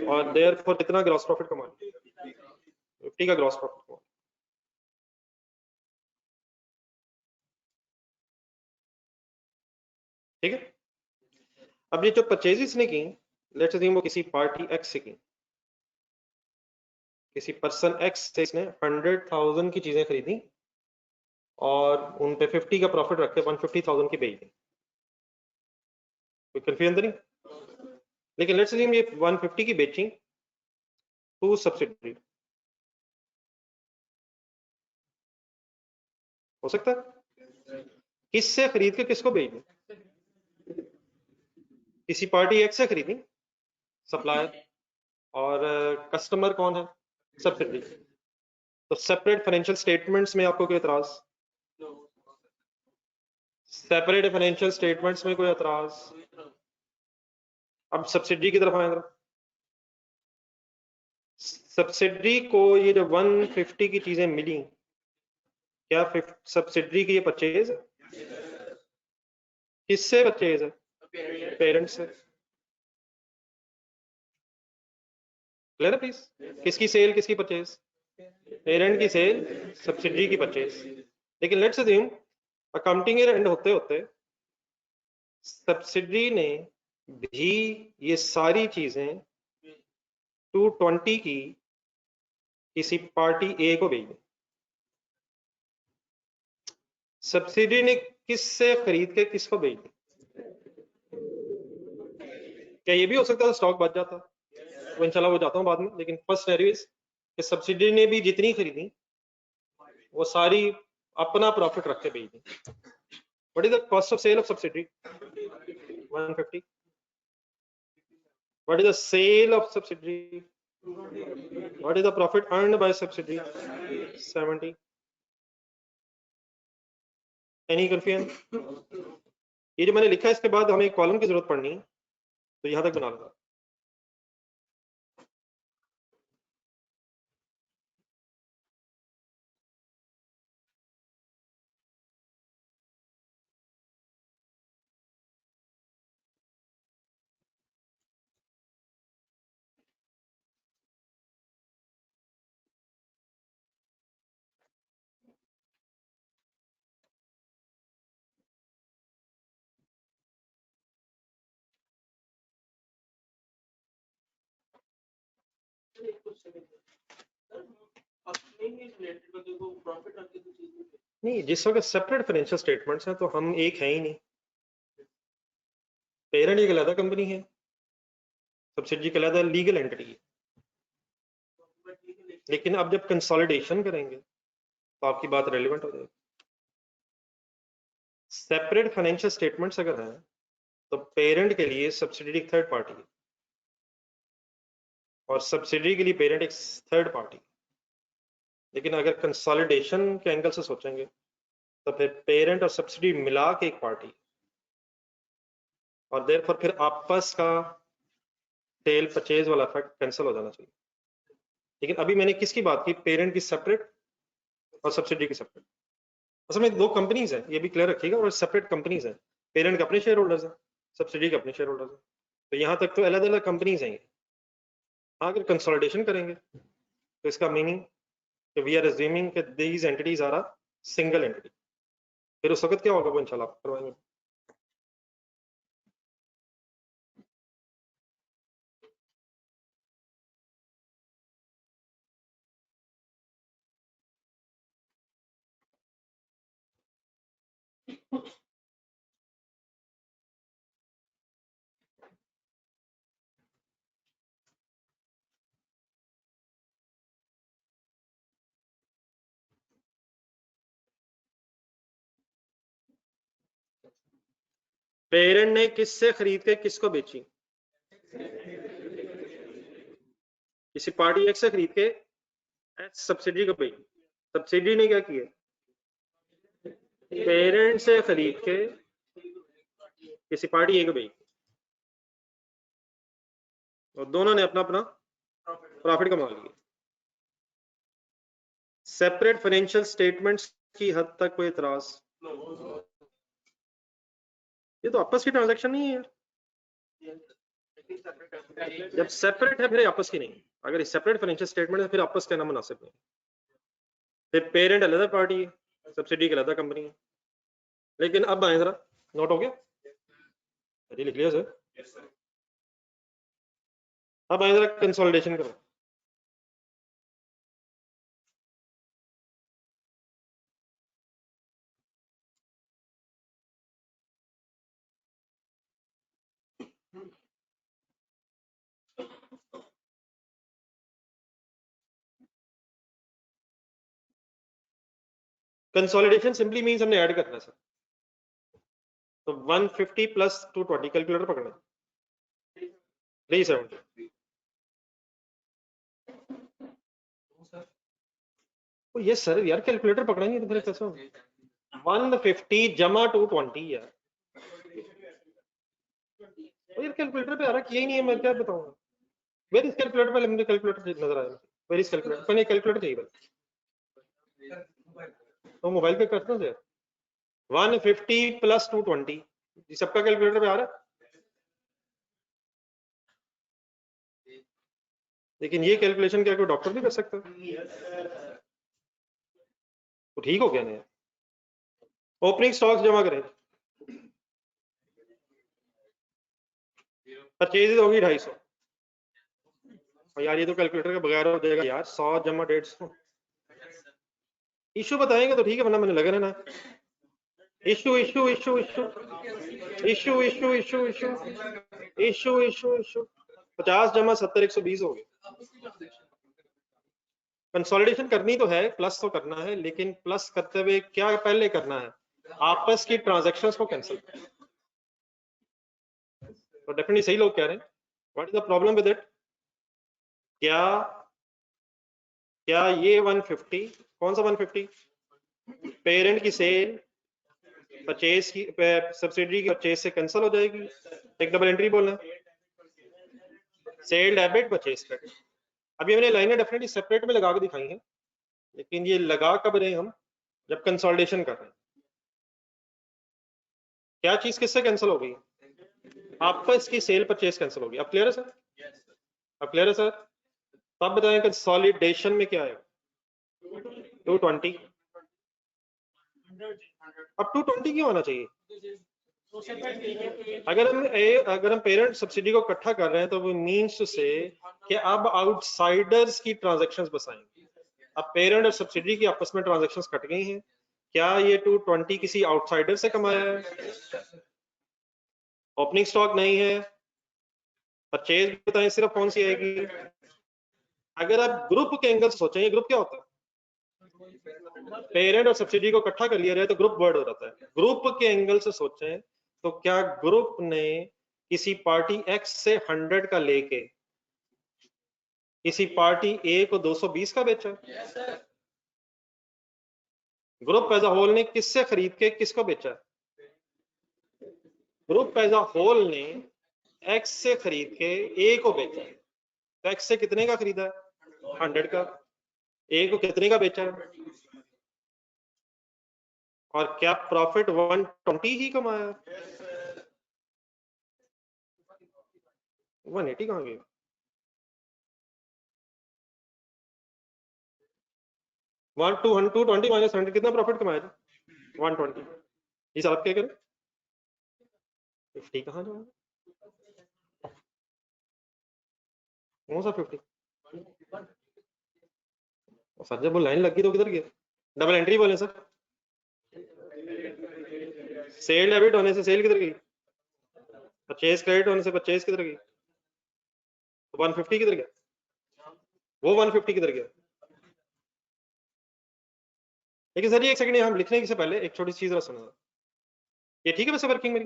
और देयरफॉर कितना ग्रॉस प्रॉफिट कमा, 50 का ग्रॉस प्रॉफिट कमा। ठीक है, अब ये जो परचेजेस ने की, लेट्स अज्यूम वो किसी पार्टी एक्स से की, किसी पर्सन एक्स से इसने 100,000 की चीजें खरीदी और उन पे 50 का प्रॉफिट रख के 150,000 की बेच दी। कोई कंफ्यूजन नहीं, लेकिन लेट्स अज्यूम ये 150 की बेची टू सब्सिडी, हो सकता है किससे खरीद के किसको बेच दी, किसी पार्टी एक्स से खरीदी सप्लायर, और कस्टमर कौन है, सब्सिडी। तो सेपरेट फाइनेंशियल स्टेटमेंट्स में आपको कोई एतराज, सेपरेट फाइनेंशियल स्टेटमेंट्स में कोई एतराज। अब सब्सिडी की तरफ आएंगे, सब्सिडी को ये जो 150 की चीजें मिली, क्या सब्सिडी की ये परचेज किससे परचेज है, पेरेंट्स से। क्लियर है प्लीज, किसकी सेल किसकी परचेज, पेरेंट की सेल सब्सिडी की परचेज। लेकिन let's assume accounting year and होते होते सब्सिडी ने भी ये सारी चीजें 220 की किसी पार्टी ए को भेज दी। सब्सिडी ने किससे खरीद के किसको भेज दी, क्या ये भी हो सकता है स्टॉक बच जाता, वो इंशाल्लाह वो जाता हूँ बाद में, लेकिन फर्स्ट सिनेरियो कि सब्सिडी ने भी जितनी खरीदी वो सारी अपना प्रॉफिट रख के भेज दी। What is the cost of sale of subsidy, 150। What is the sale of subsidy, what is the profit earned by subsidy, 70। Any confusion? ये जो मैंने लिखा है इसके बाद हमें एक कॉलम की जरूरत पड़नी है, तो यहां तक बना लूंगा। नहीं, जिस वक्त सेपरेट फाइनेंशियल स्टेटमेंट्स हैं तो हम एक है ही नहीं, पेरेंट एक अलग कंपनी है, सब्सिडी का अलग लीगल एंटिटी है। लेकिन अब जब कंसोलिडेशन करेंगे तो आपकी बात रेलिवेंट हो जाएगी। सेपरेट फाइनेंशियल स्टेटमेंट्स अगर हैं तो पेरेंट के लिए सब्सिडी एक थर्ड पार्टी है और सब्सिडी के लिए पेरेंट एक थर्ड पार्टी। लेकिन अगर कंसोलिडेशन के एंगल से सोचेंगे तो फिर पेरेंट और सब्सिडी मिला के एक पार्टी, और देयरफॉर फिर आपस का सेल परचेज वाला इफेक्ट कैंसिल हो जाना चाहिए। लेकिन अभी मैंने किसकी बात की, पेरेंट की सेपरेट और सब्सिडी की सेपरेट। असल में दो कंपनीज हैं, ये भी क्लियर रखिएगा, और सेपरेट कंपनीज हैं। पेरेंट के अपने शेयर होल्डर्स हैं, सब्सिडी के अपने शेयर होल्डर्स हैं, तो यहाँ तक तो अलग अलग कंपनीज हैं। हाँ, अगर कंसोलिडेशन करेंगे तो इसका मीनिंग कि वी आर अज्यूमिंग कि these entities are a single entity, फिर उस वक्त क्या होगा वो इंशाल्लाह करवाएंगे। पेरेंट ने किससे खरीद के किसको बेची, किसी पार्टी एक्स से खरीद के सब्सिडी को बेची। सब्सिडी ने क्या किया, पेरेंट से खरीद के किसी पार्टी ए को बेची, और दोनों ने अपना अपना प्रॉफिट कमा लिया। सेपरेट फाइनेंशियल स्टेटमेंट्स की हद तक कोई इतराज, ये तो आपस की ट्रांजैक्शन नहीं है। जब सेपरेट है फिर आपस की नहीं, अगर सेपरेट फाइनेंशियल स्टेटमेंट है फिर आपस कहना मुनासिब नहीं। फिर पेरेंट अलग पार्टी है, सब्सिडी की अलग कंपनी है। लेकिन अब आए जरा, नोट हो गया, अरे लिख लिया सर। अब आए जरा कंसोलिडेशन करो। कंसोलिडेशन सिंपली मींस हमने ऐड करना है सर, तो 150 प्लस 220, कैलकुलेटर पकड़ना, 370। ये सर यार कैलकुलेटर पकड़ेंगे तो फिर कैसे होगा, 150 जमा 220 यार। यार कैलकुलेटर पे आ रहा यही नहीं है, मैं क्या बताऊंगा। वेर इज कैलकुलेटर, पहले मुझे कैलकुलेटर नजर आया, वेर इज कैलकुलेटर, पहले कैलकुलेटर चाहिए तो मोबाइल पे करते हैं 150 प्लस 220, सबका कैलकुलेटर पे आ रहा है। लेकिन ये कैलकुलेशन क्या कोई डॉक्टर भी कर सकता है, तो ठीक हो गया नहीं। ओपनिंग स्टॉक्स जमा करें, परचेज होगी 250। यार ये तो कैलकुलेटर के बगैर हो जाएगा यार, 100 जमा 150। इशू बताएंगे तो ठीक है, वरना मैंने लगा रहना। Issue issue issue issue issue issue issue issue issue issue issue 50 जमा 70 120 हो गए। कंसोलिडेशन करनी तो है, प्लस तो करना है, लेकिन प्लस करते हुए क्या पहले करना है, आपस की ट्रांजैक्शंस को कैंसिल करना। तो डेफिनेटली सही लोग कह रहे हैं, what is the problem with it. क्या क्या ये 150, कौन सा 150, पेरेंट की सेल परचेज की, सब्सिडी की परचेज से कैंसिल हो जाएगी। एक डबल एंट्री बोलना, सेल डेबिट परचेज क्रेडिट। अभी हमने लाइनें डेफिनेटली सेपरेट में लगा के दिखाई हैं, लेकिन ये लगा कब रहे हम, जब कंसोलिडेशन कर रहे हैं। क्या चीज किससे कैंसिल हो गई, आपस की सेल परचेज कैंसिल होगी। अब क्लियर है सर, अब क्लियर है सर। तब बताएं कंसोलिडेशन में क्या है, 220। अब 220 क्यों आना चाहिए, अगर हम पेरेंट सब्सिडी को इकट्ठा कर रहे हैं तो वो मींस टू से कि अब आउटसाइडर्स की ट्रांजैक्शंस बसाएंगे। अब पेरेंट और सब्सिडी की आपस में ट्रांजैक्शंस कट गई हैं, क्या ये 220 किसी आउटसाइडर से कमाया है, ओपनिंग स्टॉक नहीं है, परचेज बताएं सिर्फ कौन सी आएगी। अगर आप ग्रुप के एंगल से सोचें, ये ग्रुप क्या होता है, पेरेंट और सब्सिडी को इकट्ठा कर लिया जाए तो ग्रुप वर्ड हो जाता है। ग्रुप के एंगल से सोचें तो क्या ग्रुप ने किसी पार्टी एक्स से 100 का लेके किसी पार्टी ए को 220 का बेचा, ग्रुप एज अ होल ने किससे खरीद के किसको बेचा, ग्रुप एज अ होल ने एक्स से खरीद के ए को बेचा। तो एक्स से कितने का खरीदा है, 100 का, ए को कितने का बेचा है, और क्या प्रॉफिट 120 ही कमाया, 180 कहाँ गया? वन 220 माइनस 100 कितना प्रॉफिट कमाया था? 120। इस आप क्या करें, 50 कहाँ जाएगा, कौन सा 50? सर जब वो लाइन लग गई तो किधर गया? डबल एंट्री बोले सर, सेल डेबिट होने से सेल किधर गई, परचेज क्रेडिट होने से परचेज किधर गई, 150 किधर गया, वो 150 किधर गया? लेकिन सर ये एक सेकंड हम लिखने से पहले एक छोटी चीज सुना, ये ठीक है वैसे वर्किंग मेरी?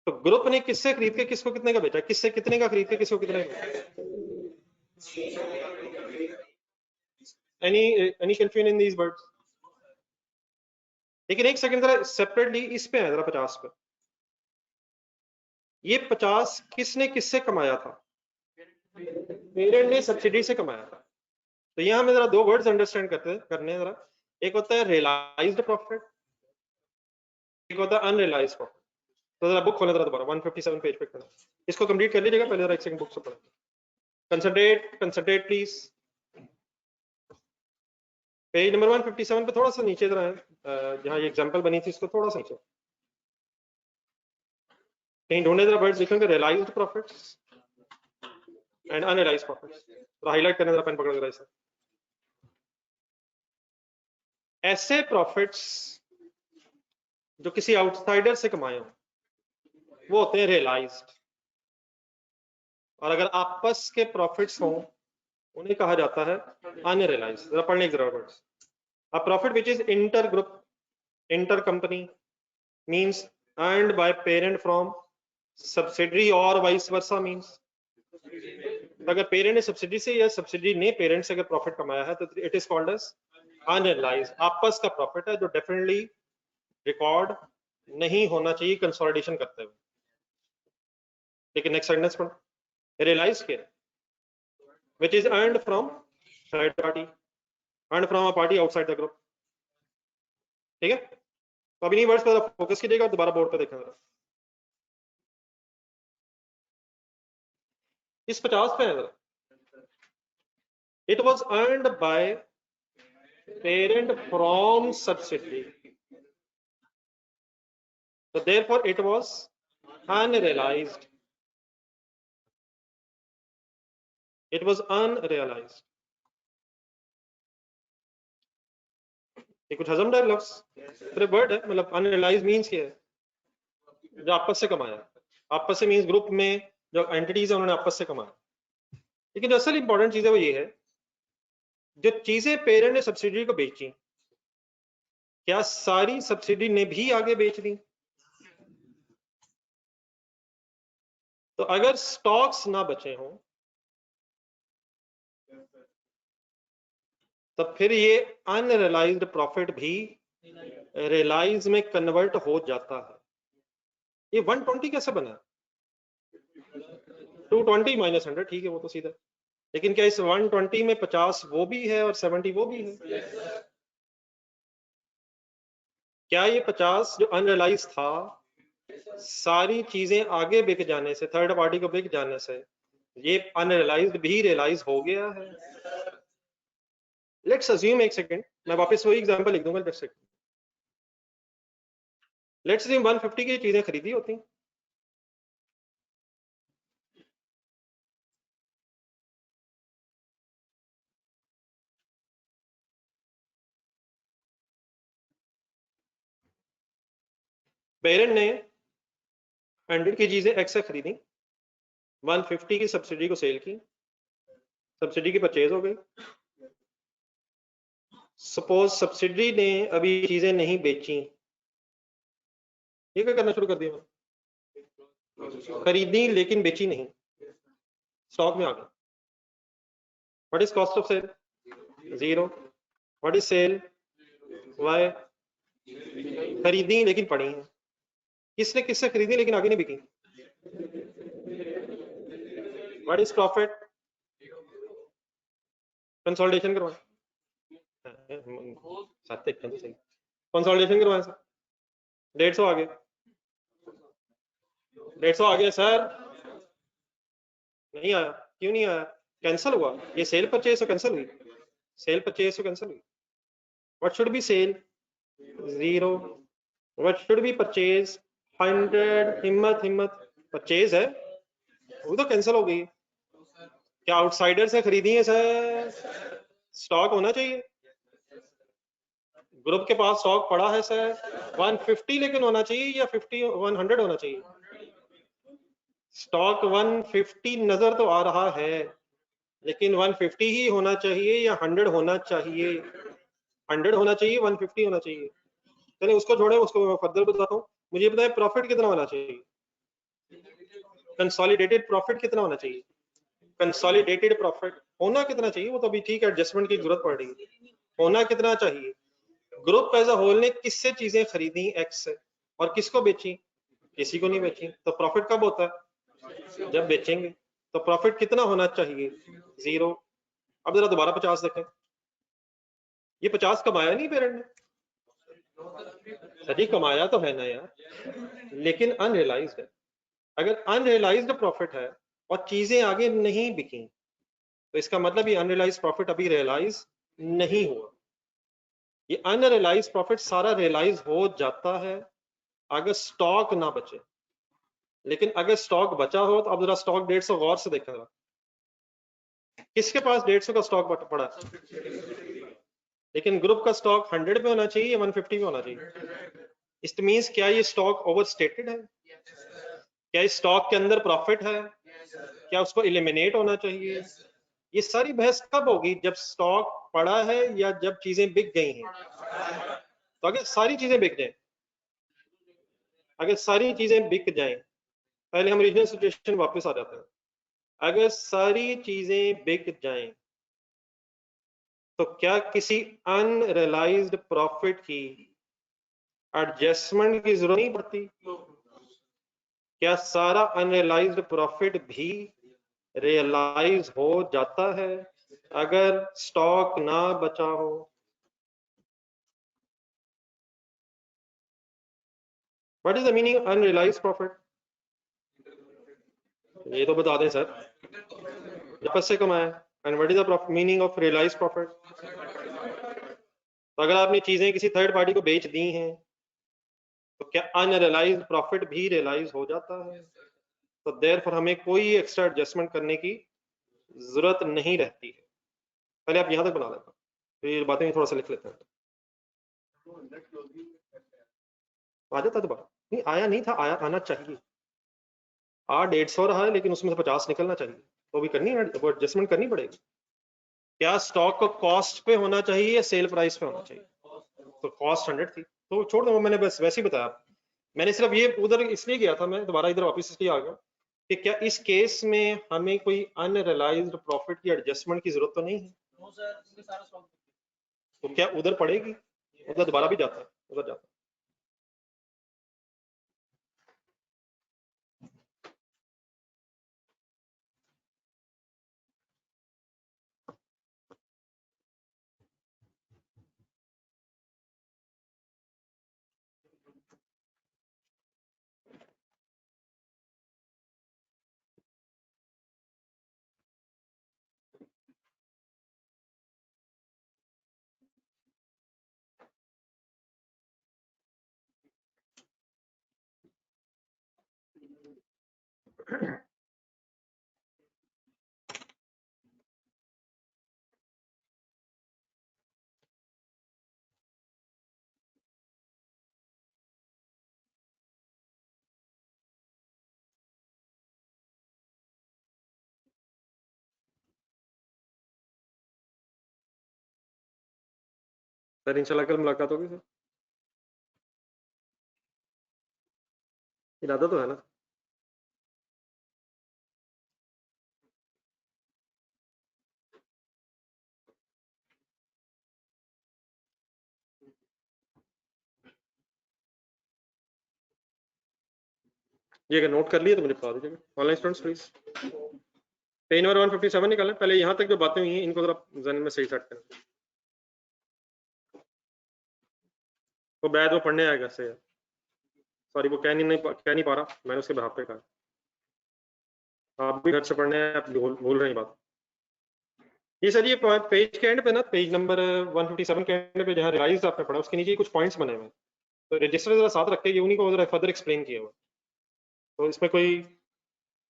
तो ग्रुप ने किससे खरीद के किसको कितने का बेचा, किससे कितने का खरीद के किसको कितने का? Any confusion in these words? लेकिन एक सेकंड जरा सेपरेटली इस पे है जरा 50 पे, ये 50 किसने किससे कमाया था? पेरेंट ने सब्सिडी से कमाया था। तो यहाँ हमें जरा दो वर्ड्स अंडरस्टैंड करने हैं जरा, एक होता है रियलाइज्ड प्रॉफिट, एक होता है अनरियलाइज्ड प्रॉफिट। तो जरा बुक खोलें जरा दोबारा 157 पेज पे करना, इसको कंप्लीट कर लीजिएगा पहले जरा एक सेकंड बुक से पढ़ें। कंसंट्रेट प्लीज, पेज नंबर 157 पे थोड़ा सा नीचे जरा जहाँ ये एग्जांपल बनी थी इसको थोड़ा सा नीचे कहीं ढूंढे जरा वर्ड्स लिखेंगे, realised profits and unrealised profits, तो हाईलाइट करने जरा पेन पकड़ जरा इसे। ऐसे प्रॉफिट्स जो किसी आउटसाइडर से कमाए हो वो होते हैं रियलाइज्ड, और अगर आपस के प्रॉफिट्स हों उन्हें कहा जाता है अनरियलाइज्ड। जरा पढ़ने जरा words, a profit which is inter group inter company means earned by parent from subsidiary और वाइस वर्सा मींस, अगर पेरेंट ने सब्सिडी से या सब्सिडी ने पेरेंट से अगर प्रॉफिट कमाया है तो it is called as unrealised, आपस का प्रॉफिट है जो डेफिनेटली रिकॉर्ड नहीं होना चाहिए कंसोलिडेशन करते हुए। लेकिन नेक्स्ट सेंटेंस पढ़ो, रियलाइज किया which is earned from third party, earned from a party outside the group. ठीक है, तो अभी नहीं वर्ड्स पर फोकस कीजिएगा, दोबारा बोर्ड पर देखना। इस 50 पे है, it was earned by parent from subsidy, so therefore it was unrealized, it was unrealized। ये कुछ हजम डायल लफ्ज अरे वर्ड है, मतलब अनरियलाइज मींस क्या है, जो आपस से कमाया, आपस से मींस ग्रुप में जो एंटिटीज है उन्होंने आपस से कमाया। लेकिन जो असल इंपॉर्टेंट चीज है वो ये है, जो चीजें पेरेंट ने सब्सिडी को बेची, क्या सारी सब्सिडी ने भी आगे बेच दी? तो अगर स्टॉक्स ना बचे हों तो फिर ये अनरियलाइज्ड प्रॉफिट भी रियलाइज में कन्वर्ट हो जाता है। ये 120 कैसे बना? 220 माइनस 100, ठीक है वो तो सीधा, लेकिन क्या इस 120 में 50 वो भी है और 70 वो भी है? क्या ये 50 जो अनरियलाइज था सारी चीजें आगे बिक जाने से, थर्ड पार्टी को बिक जाने से ये अनरियलाइज्ड भी रियलाइज हो गया है? लेट्स अज्यूम, एक सेकंड मैं वापस वही एग्जांपल लिख दूंगा, लेट्स अज्यूम 150 की चीजें खरीदी होती, पेरेंट ने 100 की चीजें एक्स से खरीदी, 150 की सब्सिडी को सेल की, सब्सिडी की परचेज हो गई। सपोज सब्सिडी ने अभी चीजें नहीं बेची, ये क्या करना शुरू कर दिया, खरीदी लेकिन बेची नहीं, स्टॉक में आ गई। What is cost of sale? 0। What is sale? Y. खरीदी लेकिन पड़ी है, किसने किससे खरीदी लेकिन आगे नहीं बिकी। What is profit? कंसोलिडेशन करवाएं साथ एक सही कंसोलिडेशन करवाएं सर 150 आ गया 150 आ गया सर नहीं आया क्यों नहीं आया कैंसिल हुआ ये सेल परचेज कैंसिल हुई सेल परचेज कैंसिल हुई what should be sale 0 what should be purchase 100 हिम्मत हिम्मत परचेज है वो तो कैंसिल हो गई क्या आउटसाइडर से खरीदी है सर स्टॉक होना चाहिए ग्रुप के पास स्टॉक पड़ा है सर 150 लेकिन होना चाहिए या 50 100 होना चाहिए स्टॉक 150 नजर तो आ रहा है लेकिन 150 ही होना चाहिए या 100 होना चाहिए 100 होना चाहिए 150 होना चाहिए चलिए उसको छोड़े उसको मैं फर्दर बताता हूँ मुझे बताए प्रॉफिट कितना होना चाहिए कंसोलिडेटेड प्रॉफिट कितना होना चाहिए कंसोलिडेटेड प्रॉफिट होना कितना चाहिए वो तो अभी ठीक है एडजस्टमेंट की जरूरत पड़ रही है होना कितना चाहिए ग्रुप एज अ होल ने किससे चीजें खरीदी एक्स से और किसको बेची किसी को नहीं बेची तो प्रॉफिट कब होता है जब बेचेंगे तो प्रॉफिट कितना होना चाहिए 0 अब जरा दोबारा 50 देखें ये 50 कमाया नहीं पेरेंट ने सही कमाया तो है ना यार लेकिन अनरियलाइज्ड है अगर अनरियलाइज्ड प्रॉफिट है और चीजें आगे नहीं बिकी तो इसका मतलब ये अनरियलाइज्ड प्रॉफिट अभी रियलाइज नहीं हुआ ये अनरियलाइज्ड प्रॉफिट सारा रियलाइज हो जाता है अगर स्टॉक ना बचे लेकिन अगर स्टॉक बचा हो तो अब जरा स्टॉक 150 गौर से देखा किसके पास 150 का स्टॉक पड़ा लेकिन ग्रुप का स्टॉक 100 पे होना चाहिए या 150 पे होना चाहिए इट मींस क्या ये स्टॉक ओवर स्टेटेड है क्या इस स्टॉक के अंदर प्रॉफिट है क्या उसको इलिमिनेट होना चाहिए ये सारी बहस कब होगी जब स्टॉक पड़ा है या जब चीजें बिक गई हैं तो अगर सारी चीजें बिक जाए अगर सारी चीजें बिक जाएं पहले हम रीजनल सिचुएशन वापस आ जाते हैं अगर सारी चीजें बिक जाएं तो क्या किसी अनरियलाइज्ड प्रॉफिट की एडजस्टमेंट की जरूरत नहीं पड़ती क्या सारा अनरियलाइज्ड प्रॉफिट भी रियलाइज हो जाता है अगर स्टॉक ना बचा हो what is the meaning unrealised profit ये तो बता दें सर जब से कमाया and what is the meaning of realised profit तो अगर आपने चीजें किसी थर्ड पार्टी को बेच दी हैं तो क्या अनरियलाइज्ड प्रॉफिट भी रियलाइज हो जाता है तो देयरफॉर हमें कोई एक्स्ट्रा एडजस्टमेंट करने की जरूरत नहीं रहती है पहले आप यहां तक बना लेते तो ये बातें थोड़ा सा लिख लेते हैं आ जाता दोबारा नहीं आया नहीं था आया आना चाहिए 150 रहा है लेकिन उसमें से 50 निकलना चाहिए तो भी करनी है वो एडजस्टमेंट करनी पड़ेगी क्या स्टॉक को कॉस्ट पे होना चाहिए या सेल प्राइस पे होना चाहिए तो कॉस्ट 100 थी तो छोड़ दो मैंने बस वैसे ही बताया मैंने सिर्फ ये उधर इसलिए गया था मैं दोबारा इधर वापस इसलिए आ गया कि क्या इस केस में हमें कोई अनरियलाइज्ड प्रॉफिट की एडजस्टमेंट की जरूरत तो नहीं है तो क्या उधर पड़ेगी उधर दोबारा भी जाता है उधर जाता है सर इंशाल्लाह कल मुलाकात होगी सर इरादा तो है ना ये अगर नोट कर लिए तो मुझे बता दीजिएगा online students please page number 157 निकालें। पहले यहाँ तक जो बातें हुई हैं इनको जरा जहन में सही सेट करें। वो बैद वो पढ़ने आएगा से, सॉरी वो कह नहीं पा रहा, मैंने उसके बेहाफ पे कहा। आप भी घर से पढ़ने हैं, आप भूल रहे हैं बात। ये सर ये पेज के एंड पे ना, पेज नंबर 157 के एंड पे जहाँ रिवाइज आपने पढ़ा उसके नीचे कुछ पॉइंट्स बने हुए हैं, तो रजिस्टर जरा साथ रख के उन्हीं को जरा फर्दर एक्सप्लेन किया हुआ, तो इसमें कोई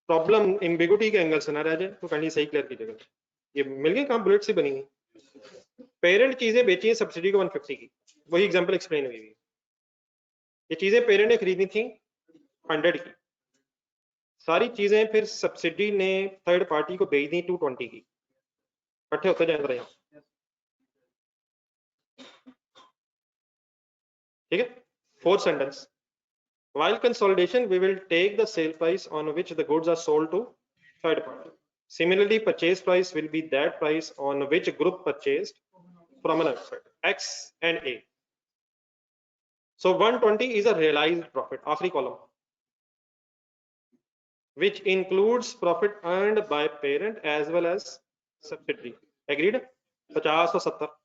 प्रॉब्लम एम्बिगुइटी के एंगल से ना रह जाए तो पहले सही क्लियर कीजिएगा। ये मिल गई कहाँ बुलेट से बनी हुई, पेरेंट चीजें बेची है सब्सिडी को 150 की, वही एग्जांपल एक्सप्लेन हुई है। ये चीजें पेरेंट ने खरीदी थी 100 की, सारी चीजें फिर सब्सिडी ने थर्ड पार्टी को बेच दी 220 की। इकट्ठे होते जाए रहे, ठीक है। Fourth sentence, while consolidation we will take the sale price on which the goods are sold to third party. Similarly, purchase price will be that price on which group purchased from an outside X and A. So 120 is a realized profit, आखिरी column, which includes profit earned by parent as well as subsidiary. Agreed? 50 और 70.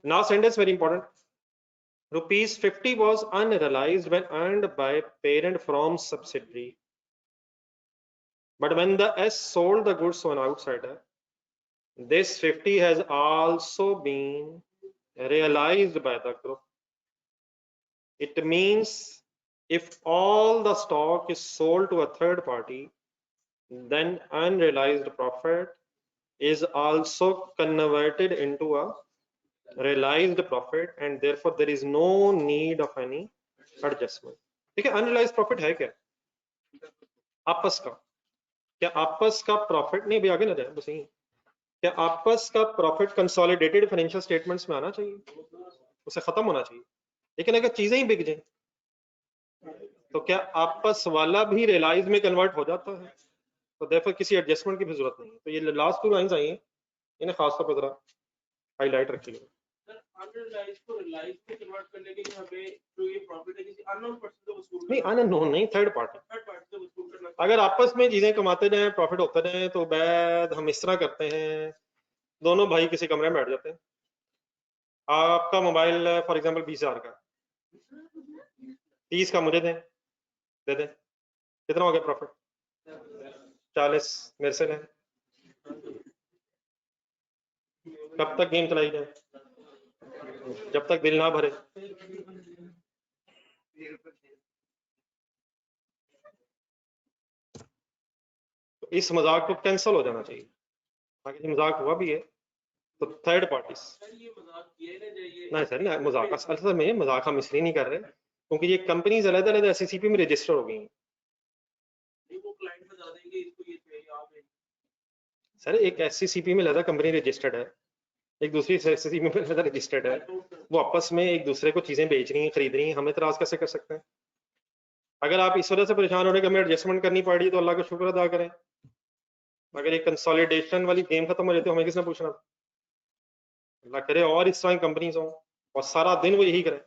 Now sentence very important. Rupees 50 was unrealized when earned by parent from subsidiary. But when the S sold the goods to an outsider, this 50 has also been realized by the group. It means if all the stock is sold to a third party, then unrealized profit is also converted into a realized profit and therefore there is no need of any adjustment. ठीक है, unrealised profit है क्या? आपस का, क्या आपस का profit नहीं, भी आगे ना जाए बस यही, क्या आपस का प्रॉफिट कंसोलिडेटेड फाइनेंशियल स्टेटमेंट्स में आना चाहिए, उसे खत्म होना चाहिए। लेकिन अगर चीजें ही बिक जाए तो क्या आपस वाला भी रियलाइज में कन्वर्ट हो जाता है, तो देयरफॉर किसी एडजस्टमेंट की भी जरूरत नहीं है। तो ये लास्ट 2 लाइंस आई हैं, इन्हें खासतौर पर जरा हाईलाइट रखिएगा।
अनरियलाइज्ड को रियलाइज्ड में कन्वर्ट करने के लिए हमें जो ये प्रॉफिट है किसी अननोन पर्सन से वसूल
नहीं, अननोन नहीं, थर्ड पार्टी
से वसूल करना।
अगर आपस में चीजें कमाते जाए, प्रॉफिट होते जाए, तो बैद हम इस तरह करते हैं, दोनों भाई किसी कमरे में बैठ जाते हैं, आपका मोबाइल फॉर एग्जांपल 20,000 का, 30 का मुझे दें, दे दें, कितना हो गया प्रॉफिट? 40 मेरे से लें। कब तक गेम चलाई जाए? जब तक दिल ना भरे। तो इस मजाक को कैंसिल हो जाना चाहिए। अगर मजाक हुआ भी है तो थर्ड पार्टी नहीं सर, नहीं मजाक असल में मजाक हम इसलिए नहीं कर रहे क्योंकि ये कंपनीज अलग-अलग एससीसीपी में रजिस्टर हो गई हैं। सर एक एससीसीपी में अलग कंपनी रजिस्टर्ड है, एक दूसरी एससीसीपी में अलग रजिस्टर्ड है, वो आपस में एक दूसरे को चीजें बेच रही हैं, खरीद रही हैं, हम एतराज कैसे कर सकते हैं? अगर आप इस वजह से परेशान हो रहे कि हमें एडजस्टमेंट करनी पड़ी तो अल्लाह का शुक्र अदा करें। अगर ये कंसोलिडेशन वाली गेम खत्म हो जाती तो हमें किसने पूछना था? अल्लाह करे और इस तरह की कंपनीज हों और सारा दिन वो यही करें,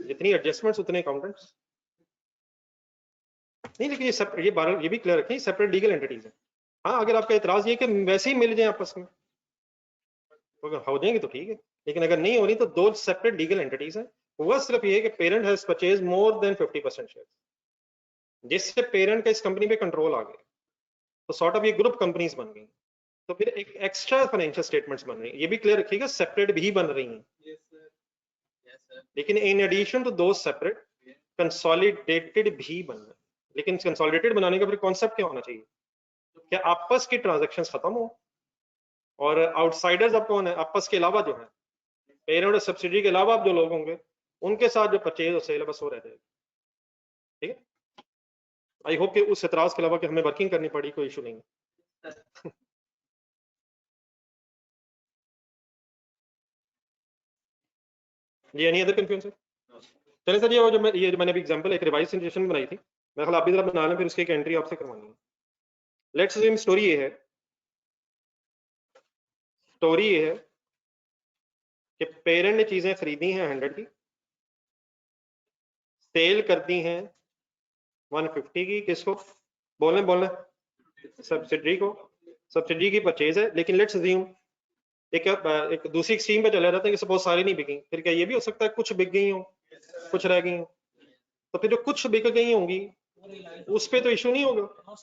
जितनी एडजस्टमेंट्स उतने अकाउंटेंट्स नहीं। लेकिन ये भी क्लियर रखें, सेपरेट लीगल एंटिटीज है। हाँ, अगर आपका इतराज ये कि वैसे ही मिल जाए आपस में तो अगर हो जाएंगे तो ठीक है, लेकिन अगर नहीं हो रही तो 2 सेपरेट लीगल एंटिटीज हैं। हुआ सिर्फ ये कि parent has purchase more than 50% share, जिससे पेरेंट का इस कंपनी पे कंट्रोल आ गया, तो सॉर्ट ऑफ ये ग्रुप कंपनीज बन गई, तो फिर एक एक्स्ट्रा फाइनेंशियल स्टेटमेंट्स बन रही हैं। ये भी क्लियर रखिएगा, सेपरेट भी बन रही हैं, लेकिन इन एडिशन टू दो सेपरेट कंसोलिडेटेड भी बन रहे हैं। लेकिन कंसोलिडेटेड बनाने का फिर कॉन्सेप्ट क्या होना चाहिए? क्या आपस की ट्रांजैक्शंस खत्म हो और आउटसाइडर्स अब कौन है? आपस के अलावा जो है पेरेंट और सब्सिडी के अलावा जो लोग होंगे उनके साथ जो परचेज और सेल बस हो रह जाएगी। ठीक है, आई होप कि उस एतराज के अलावा कि हमें वर्किंग करनी पड़ी कोई इशू नहीं है। जी एनी अदर कंफ्यूजन? चलिए सर, ये जो मैंने अभी एग्जांपल एक रिवाइज सिचुएशन बनाई थी, मैं ख्याल आप भी जरा बना लें, फिर उसकी एक एंट्री आपसे करवानी है। लेट्स अज्यूम स्टोरी ये है कि पेरेंट ने चीजें खरीदी हैं 100 की, सेल कर दी हैं 150 की। किसको? बोलें सब्सिडी की परचेज है, लेकिन लेट्स अज्यूम एक दूसरी एक्सट्रीम पे चले जाते हैं कि सपोज सारी नहीं बिकी, फिर क्या ये भी हो सकता है कुछ बिक गई हो, कुछ रह गई हो, तो फिर जो कुछ बिक गई होंगी उस पे तो इशू नहीं होगा,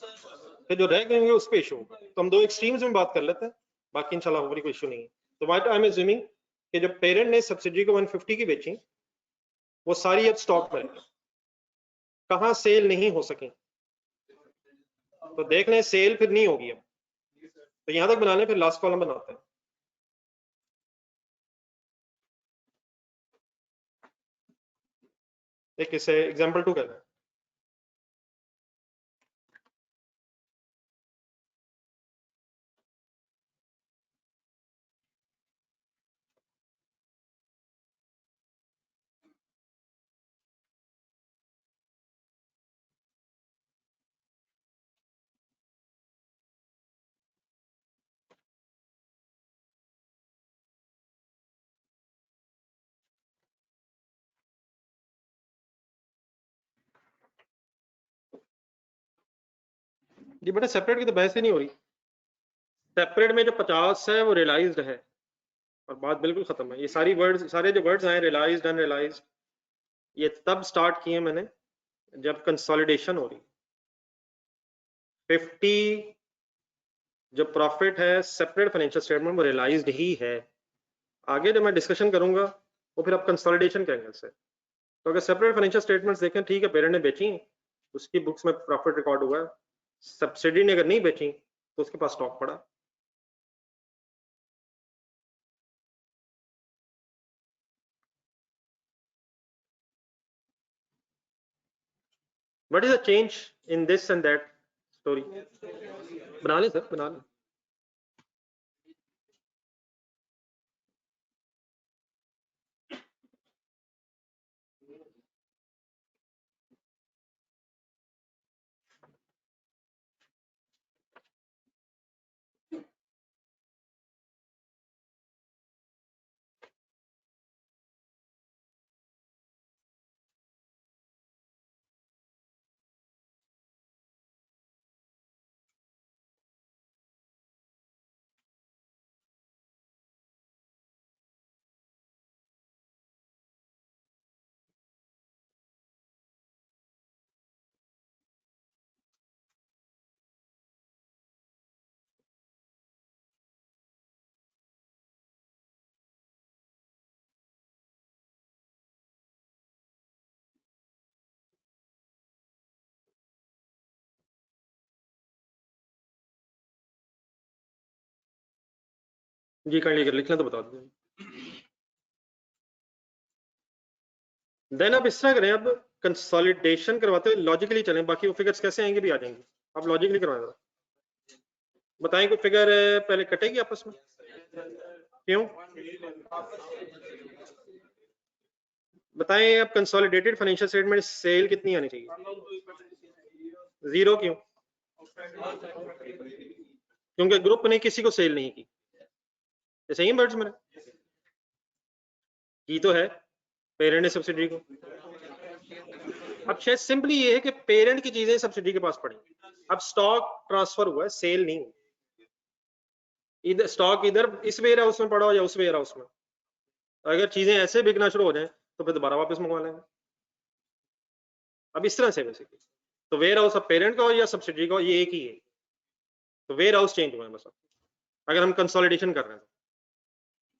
फिर जो रह गए होंगे उस पे इशू होगा। तो हम दो एक्सट्रीम्स में बात कर लेते हैं, बाकी इंशाल्लाह और कोई इशू नहीं है। तो व्हाट आई एम अज्यूमिंग कि जब पेरेंट ने सब्सिडी को 150 की बेची, वो सारी अब स्टॉक में रही, कहाँ सेल नहीं हो सकी, तो देख लें सेल फिर नहीं होगी अब, तो यहां तक बना लें, फिर लास्ट कॉलम बनाते हैं। एक इसे एग्जांपल 2 कहते हैं। जी बेटा सेपरेट की तो बहस ही नहीं हो रही, सेपरेट में जो 50 है वो रियलाइज्ड है और बात बिल्कुल खत्म है। ये सारे जो वर्ड्स आए रियलाइज्ड अनरियलाइज्ड, ये तब स्टार्ट किए मैंने जब कंसोलिडेशन हो रही। 50 जो प्रॉफिट है सेपरेट फाइनेंशियल स्टेटमेंट वो रियलाइज्ड ही है। आगे जब मैं डिस्कशन करूंगा वो फिर आप कंसोलिडेशन के एंगल से, तो अगर सेपरेट फाइनेंशियल स्टेटमेंट्स देखें, ठीक है पेरेंट ने बेची, उसकी बुक्स में प्रॉफिट रिकॉर्ड हुआ है, सब्सिडी ने अगर नहीं बेची तो उसके पास स्टॉक पड़ा। What is the change in this and that story? बना लें सर, बना लें। जी काइंडली कर लिखना तो बता दीजिए। देन आप इस तरह करें, अब कंसोलिडेशन करवाते हुए लॉजिकली चलें, बाकी वो फिगर्स कैसे आएंगे भी आ जाएंगे, आप लॉजिकली करवाएं। बताएं कोई फिगर पहले कटेगी आपस में, क्यों बताएं। अब कंसोलिडेटेड फाइनेंशियल स्टेटमेंट सेल कितनी आनी चाहिए? 0 क्यों? क्योंकि ग्रुप ने किसी को सेल नहीं की, सही है बर्ड्स मेरे की तो है पेरेंट ने सब्सिडी को। अब शायद सिंपली ये है कि पेरेंट की चीजें सब्सिडी के पास पड़ी, अब स्टॉक ट्रांसफर हुआ है, सेल नहीं हुई। इधर स्टॉक इधर इस वेयर हाउस में पड़ा हो या उस वेयर हाउस में, अगर चीजें ऐसे बिकना शुरू हो जाए तो फिर दोबारा वापस मंगवा लेंगे। अब इस तरह से बेसिकली तो वेयर हाउस अब पेरेंट का हो या सब्सिडी का हो, ये एक ही है, तो वेयर हाउस चेंज हुआ है बस। अगर हम कंसोलिडेशन कर रहे हैं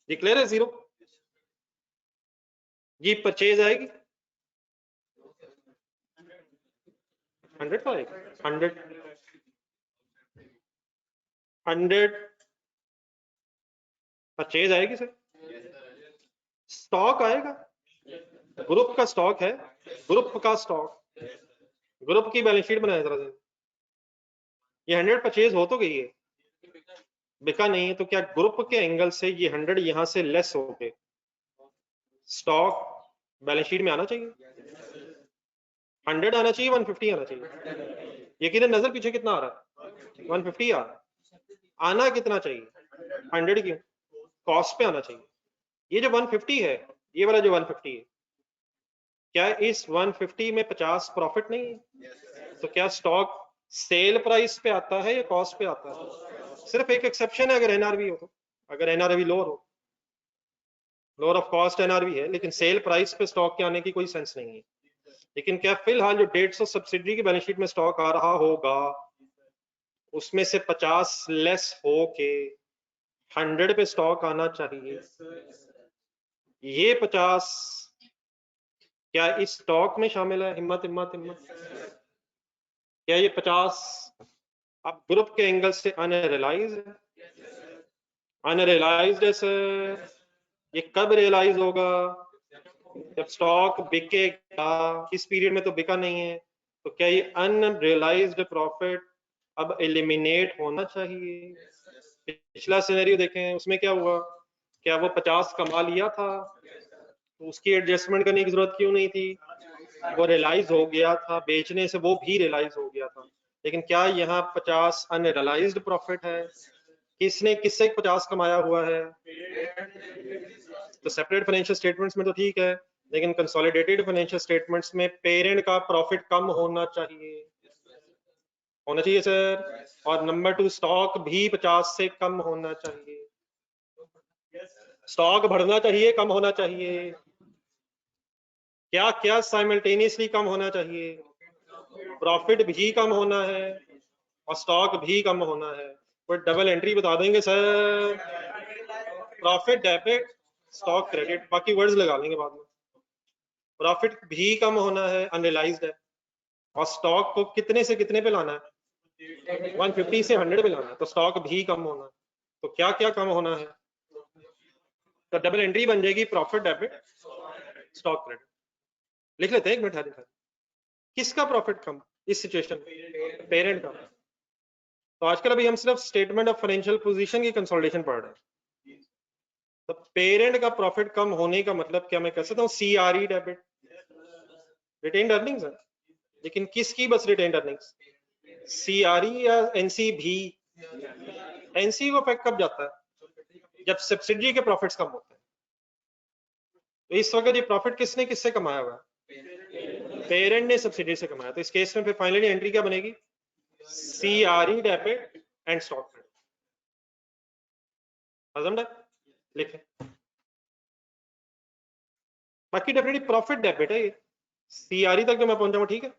तो ये क्लियर है। 0 जी परचेज आएगी 100 का आएगा, 100 परचेज आएगी सर, स्टॉक आएगा, ग्रुप का स्टॉक है, ग्रुप का स्टॉक, ग्रुप की बैलेंस शीट बनाया जरा से। ये 100 परचेज हो तो गई है, बिका नहीं है, तो क्या ग्रुप के एंगल से ये 100 यहां से लेस होके स्टॉक बैलेंस शीट में आना चाहिए? 100 आना चाहिए, 150 आना चाहिए? ये किधर नजर पीछे कितना आ रहा है? 150 आ रहा है। आना कितना चाहिए? 100 क्यों? कॉस्ट पे आना चाहिए। ये जो 150 है, ये वाला जो 150 है, क्या इस 150 में 50 प्रॉफिट नहीं है? तो क्या स्टॉक सेल प्राइस पे आता है या कॉस्ट पे आता है? सिर्फ एक एक्सेप्शन है, अगर एनआरवी हो तो, अगर एनआरवी लोअर हो, लोअर ऑफ कॉस्ट एनआरवी है, लेकिन सेल प्राइस पे स्टॉक के आने की कोई सेंस नहीं है। लेकिन क्या फिलहाल जो डेट्स ऑफ सब्सिडी की बैलेंस शीट में स्टॉक आ रहा होगा उसमें से 50 लेस हो के 100 पे स्टॉक आना चाहिए। ये 50 क्या इस स्टॉक में शामिल है? हिम्मत हिम्मत हिम्मत, क्या ये 50 अब ग्रुप के एंगल से अनरियलाइज है? अनरियलाइज्ड है सर। ये कब रियलाइज होगा? जब स्टॉक बिकेगा। इस पीरियड में तो बिका नहीं है, तो क्या ये अनरियलाइज्ड प्रॉफिट अब एलिमिनेट होना चाहिए? पिछला सिनेरियो देखें, उसमें क्या हुआ? क्या वो 50 कमा लिया था तो उसकी एडजस्टमेंट करने की जरूरत क्यों नहीं थी? वो रियलाइज हो गया था, बेचने से वो भी रियलाइज हो गया था। लेकिन क्या यहाँ 50 अनरियलाइज्ड प्रॉफिट है? किसने किससे 50 कमाया हुआ है? तो सेपरेट फाइनेंशियल स्टेटमेंट्स में तो ठीक है, लेकिन कंसोलिडेटेड फाइनेंशियल स्टेटमेंट्स में पेरेंट का प्रॉफिट कम होना चाहिए, होना चाहिए सर। और नंबर 2, स्टॉक भी 50 से कम होना चाहिए। स्टॉक बढ़ना चाहिए, कम होना चाहिए? क्या क्या साइमल्टेनियसली कम होना चाहिए? प्रॉफिट भी कम होना है और स्टॉक भी कम होना है। कोई डबल एंट्री बता देंगे sir? Profit debit, stock credit, बाकी वर्ड्स लगा लेंगे बाद में। प्रॉफिट भी कम होना है, अनरियलाइज्ड है, और स्टॉक को कितने से कितने पे लाना है? 150 से 100 पे लाना है, तो स्टॉक भी कम होना है। तो क्या क्या कम होना है? तो डबल एंट्री बन जाएगी प्रॉफिट डेबिट स्टॉक क्रेडिट। लिख लेते हैं, एक मिनट हारिक। किसका प्रॉफिट कम इस सिचुएशन में? पेरेंट का। तो आजकल अभी हम सिर्फ स्टेटमेंट ऑफ फाइनेंशियल पोजीशन की कंसोलिडेशन पढ़ रहे हैं। तो पेरेंट का प्रॉफिट कम होने का मतलब क्या मैं कह सकता हूँ? सीआरई डेबिट, रिटेन्ड अर्निंग्स है। लेकिन किसकी बस रिटेन्ड अर्निंग्स? सीआरई या एनसी भी? एनसी को इफेक्ट कब जाता है? जब सब्सिडी के प्रॉफिट्स कम होते हैं। तो इस वक्त ये प्रॉफिट किसने किससे कमाया हुआ है? पेरेंट ने सब्सिडी से कमाया। तो इस केस में फिर फाइनली एंट्री क्या बनेगी? CRE debit and stock credit. लिखें। बाकी डेफिनेटली प्रॉफिट डेबिट है ये, सीआरई तक जो मैं पहुंचा हूं, ठीक है।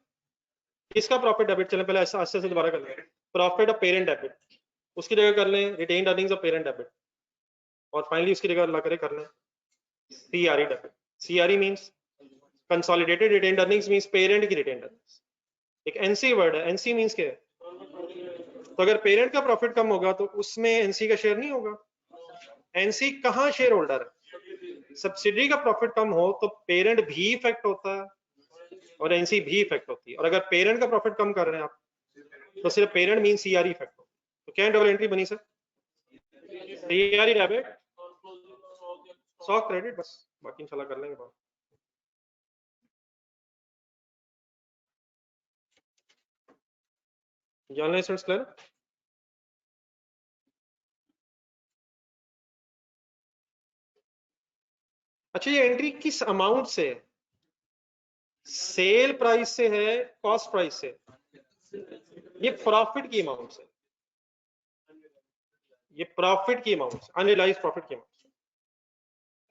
इसका प्रॉफिट डेबिट, चलें पहले ऐसा आस्ते से दोबारा कर लें। प्रॉफिट ऑफ पेरेंट डेबिट, उसकी जगह कर लें retained earnings of parent debit, और फाइनली उसकी जगह अल्लाह करे कर लें CRE debit. CRE means consolidated retained earnings, means parent की रिटेन्ड अर्निंग्स। एक एनसी वर्ड है, एनसी मींस क्या है? तो अगर पेरेंट का प्रॉफिट कम होगा तो उसमें एनसी का शेयर नहीं होगा। एनसी कहाँ शेयर होल्डर है? सब्सिडी का प्रॉफिट कम हो तो पेरेंट भी इफेक्ट होता है और एनसी भी इफेक्ट होती है। और अगर पेरेंट का प्रॉफिट कम कर रहे हैं आप तो सिर्फ पेरेंट मीन सीआरई इफेक्ट हो। तो क्या डबल एंट्री बनी sir? CRE debit stock credit, बस बाकी इंशाल्लाह कर लेंगे बात। Journalist clear? अच्छा, ये एंट्री किस अमाउंट से है? सेल प्राइस से है, कॉस्ट प्राइस से? ये प्रॉफिट की अमाउंट से, ये प्रॉफिट की अमाउंट से, अनरियलाइज्ड प्रॉफिट की अमाउंट से,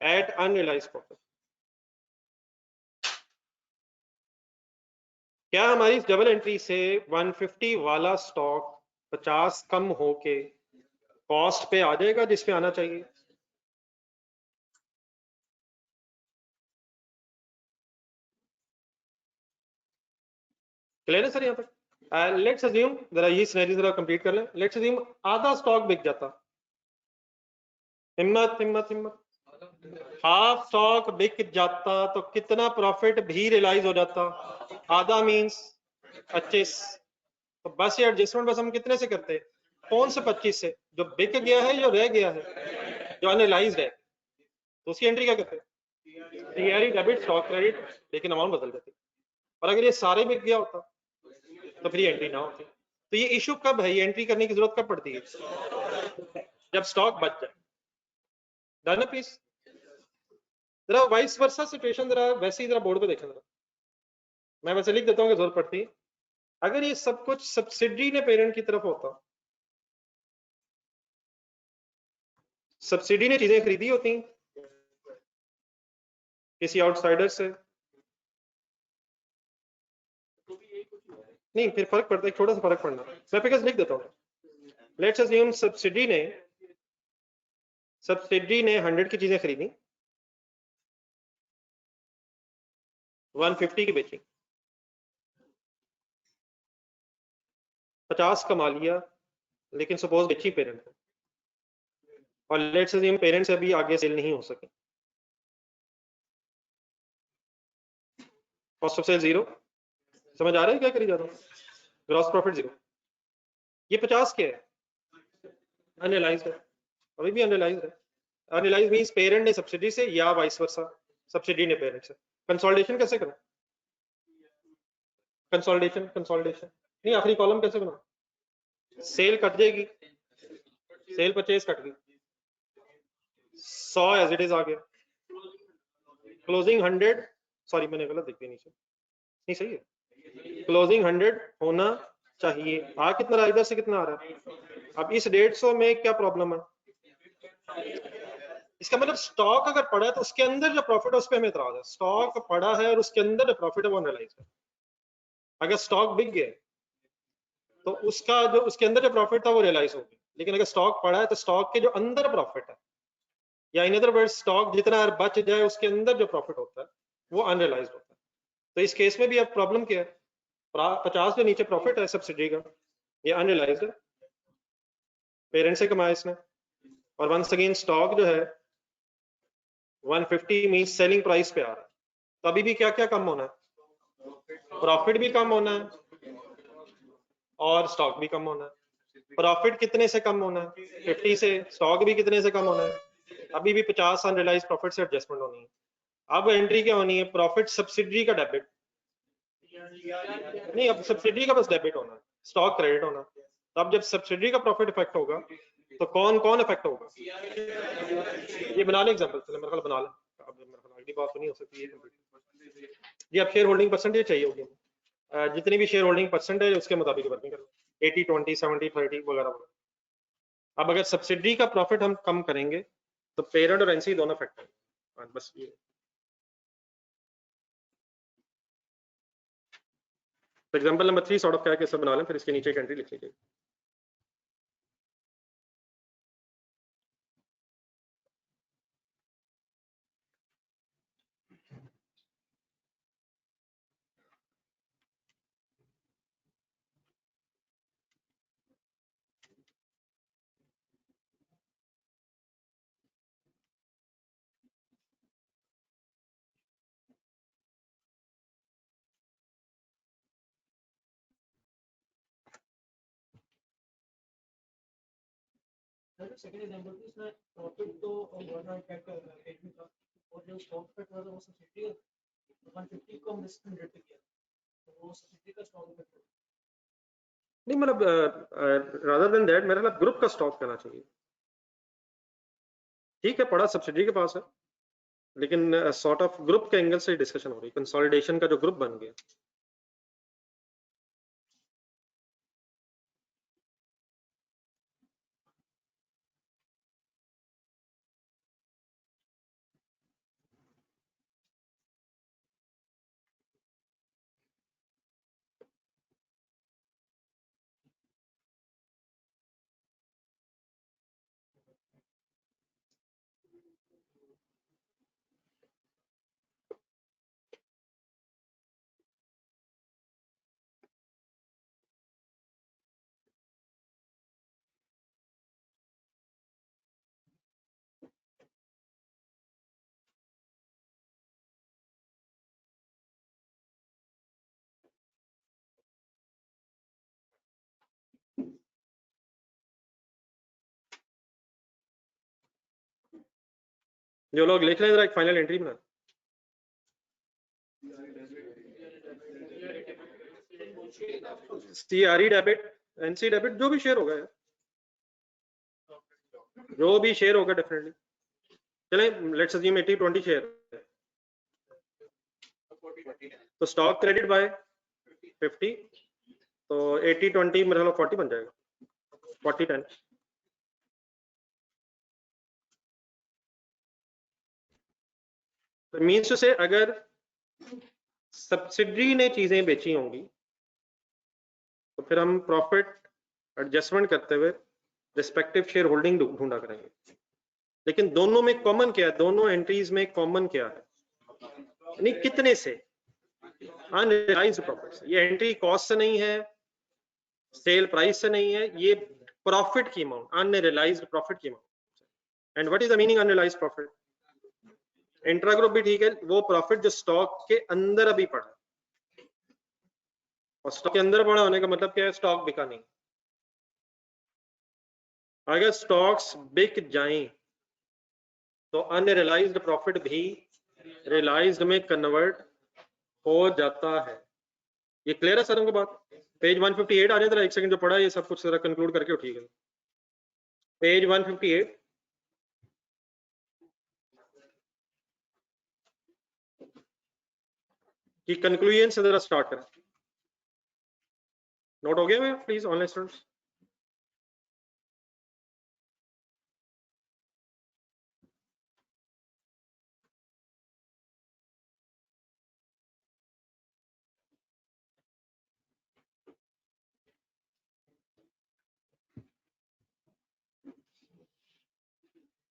एट अनरियलाइज्ड प्रॉफिट। क्या हमारी इस डबल एंट्री से 150 वाला स्टॉक 50 कम होके कॉस्ट पे आ जाएगा जिस पे आना चाहिए? क्लियर है सर यहाँ पर? लेट्स अज्यूम, जरा ये सिनेरियो जरा कंप्लीट कर लें। लेट्स अज्यूम आधा स्टॉक बिक जाता। हिम्मत हिम्मत हिम्मत। हाफ स्टॉक बिक जाता तो कितना प्रॉफिट भी रियलाइज हो जाता? आधा मींस 25। तो बस ये एडजस्टमेंट बस हम कितने से करते हैं? कौन से 25 से? जो बिक गया है, जो रह गया है, जो अनरियलाइज्ड है, तो उसकी एंट्री क्या करते हैं? सीआरई डेबिट स्टॉक क्रेडिट, लेकिन अमाउंट बदल जाती। और अगर ये सारे बिक गया होता तो फिर एंट्री ना होती। तो ये इशू कब है? ये एंट्री करने की जरूरत कब पड़ती है? जब स्टॉक बच जाए। डन है प्लीज? जरा वाइस वर्सा सिचुएशन जरा वैसे ही जरा बोर्ड पे देखें जरा। मैं वैसे लिख देता हूँ कि जरूरत पड़ती है। अगर ये सब कुछ सब्सिडी ने पेरेंट की तरफ होता, सब्सिडी ने चीजें खरीदी होती किसी आउटसाइडर से,
तो भी यही कुछ है।
नहीं फिर फर्क पड़ता है, छोटा सा फर्क पड़ना। मैं फिगर्स लिख देता हूँ। लेट्स अज्यूम सब्सिडी ने 100 की चीजें खरीदी, 150 की बेची, 50 कमा लिया, लेकिन सपोज बेची पेरेंट को, और लेट्स अज्यूम पेरेंट से अभी आगे सेल नहीं हो सकी, कॉस्ट ऑफ सेल 0। समझ आ रहा है क्या करी जा रहा हूँ? Gross profit 0। ये 50 क्या है? अनरियलाइज्ड है, अभी भी अनरियलाइज्ड है। अनरियलाइज्ड मींस पेरेंट ने सब्सिडी से या वाइस वर्सा, सब्सिडी ने पेरेंट से। कंसोलिडेशन कैसे करें? कंसोलिडेशन नहीं, आखिरी कॉलम कैसे बना? सेल कट जाएगी, सेल परचेज कट गई, 100 एज इट इज आ गया, क्लोजिंग 100, सॉरी मैंने गलत लिख दिया नीचे, नहीं सही है, क्लोजिंग 100 होना चाहिए। आ कितना रहा, इधर से कितना आ रहा है? अब इस 150 में क्या प्रॉब्लम है? इसका मतलब स्टॉक अगर पड़ा है तो उसके अंदर जो प्रॉफिट है उस पर हमें एतराज है। स्टॉक पड़ा है और उसके अंदर जो प्रॉफिट है वो अनरियलाइज्ड है। अगर स्टॉक बिक गया तो उसका जो उसके अंदर जो प्रॉफिट था वो रियलाइज हो गया, लेकिन अगर स्टॉक पड़ा है तो स्टॉक के जो अंदर प्रॉफिट है, या इन अदर वर्ड स्टॉक जितना बच जाए उसके अंदर जो प्रॉफिट होता है वो अनरियलाइज्ड होता है। तो इस केस में भी अब प्रॉब्लम क्या है? 50 के नीचे प्रॉफिट है सब्सिडी का, ये अनरियलाइज्ड है, पेरेंट से कमाया इसने। और वंस अगेन स्टॉक जो है 150 मीन सेलिंग प्राइस पे आ रहा है, तो अभी भी क्या क्या कम होना है? प्रॉफिट भी कम होना है और स्टॉक भी कम होना है। प्रॉफिट कितने से कम होना है? 50 से। स्टॉक भी कितने से कम होना है? अभी भी 50 अनरियलाइज्ड प्रॉफिट से एडजस्टमेंट होनी है। अब एंट्री क्या होनी है? प्रॉफिट सब्सिडी का डेबिट नहीं, अब सब्सिडी का बस डेबिट होना है, स्टॉक क्रेडिट होना। तो अब जब सब्सिडी का प्रॉफिट इफेक्ट होगा तो कौन कौन इफेक्ट होगा? ये बना ले एग्जांपल, चलो मेरे ख्याल बना ले, अब मेरे ख्याल अगली बात तो नहीं हो सकती ये जी। अब शेयर होल्डिंग परसेंटेज चाहिए होगी, जितनी भी शेयर होल्डिंग परसेंटेज उसके मुताबिक वर्किंग करो, 80 20 70 30 वगैरह वगैरह। अब अगर सब्सिडी का प्रॉफिट हम कम करेंगे तो पेरेंट और एनसी दोनों इफेक्ट होंगे, बस ये। एग्जांपल नंबर 3 सॉर्ट ऑफ क्या कैसे बना लें, फिर इसके नीचे एक एंट्री लिख लीजिए।
सेकंड एग्जांपल में इसमें प्रॉफिट तो गवर्नमेंट इफेक्ट का, और जो स्टॉक इफेक्ट हुआ था वो सब्सिडी 150 को हम 100 पे किया, तो वो सब्सिडी का स्टॉक इफेक्ट
नहीं मतलब रादर देन दैट मेरा मतलब ग्रुप का स्टॉक करना चाहिए। ठीक है, पड़ा सब्सिडी के पास है, लेकिन सॉर्ट ऑफ ग्रुप के एंगल से डिस्कशन हो रही है, कंसोलिडेशन का जो ग्रुप बन गया। जो लोग लिख रहे हैं जरा एक फाइनल एंट्री बना। सीआरई डेबिट, एनसी डेबिट, जो भी शेयर होगा यार, जो भी शेयर होगा डेफिनेटली। चले लेट्स अज्यूम 80 20 शेयर, तो स्टॉक क्रेडिट बाय 50 तो 80-20 मेरे ख्याल 40 बन जाएगा, 40-10। तो मीन्स टू से अगर सब्सिडरी ने चीजें बेची होंगी तो फिर हम प्रॉफिट एडजस्टमेंट करते हुए रिस्पेक्टिव शेयर होल्डिंग ढूंढा करेंगे। लेकिन दोनों में कॉमन क्या है, दोनों एंट्रीज में कॉमन क्या है, यानी कितने से, अनरियलाइज्ड प्रॉफिट। ये एंट्री कॉस्ट से नहीं है, सेल प्राइस से नहीं है, ये प्रॉफिट की अमाउंट, अनरियलाइज्ड प्रॉफिट की amount. And what is the meaning unrealised profit? Intra group भी ठीक है, वो प्रॉफिट जो स्टॉक के अंदर अभी पड़ा, और स्टॉक के अंदर पड़ा होने का मतलब क्या है, स्टॉक बिका नहीं। अगर स्टॉक्स बिक जाएं तो अनरियलाइज्ड प्रॉफिट भी रियलाइज्ड में कन्वर्ट हो जाता है। ये क्लियर है सर हमको बात? पेज 158 आ जाए जरा, एक सेकंड जो पढ़ा है ये सब कुछ जरा कंक्लूड करके उठिएगा। पेज 158 की कंक्लूजन से जरा स्टार्ट करें। नोट हो गया प्लीज ऑनलाइन स्टूडेंट्स?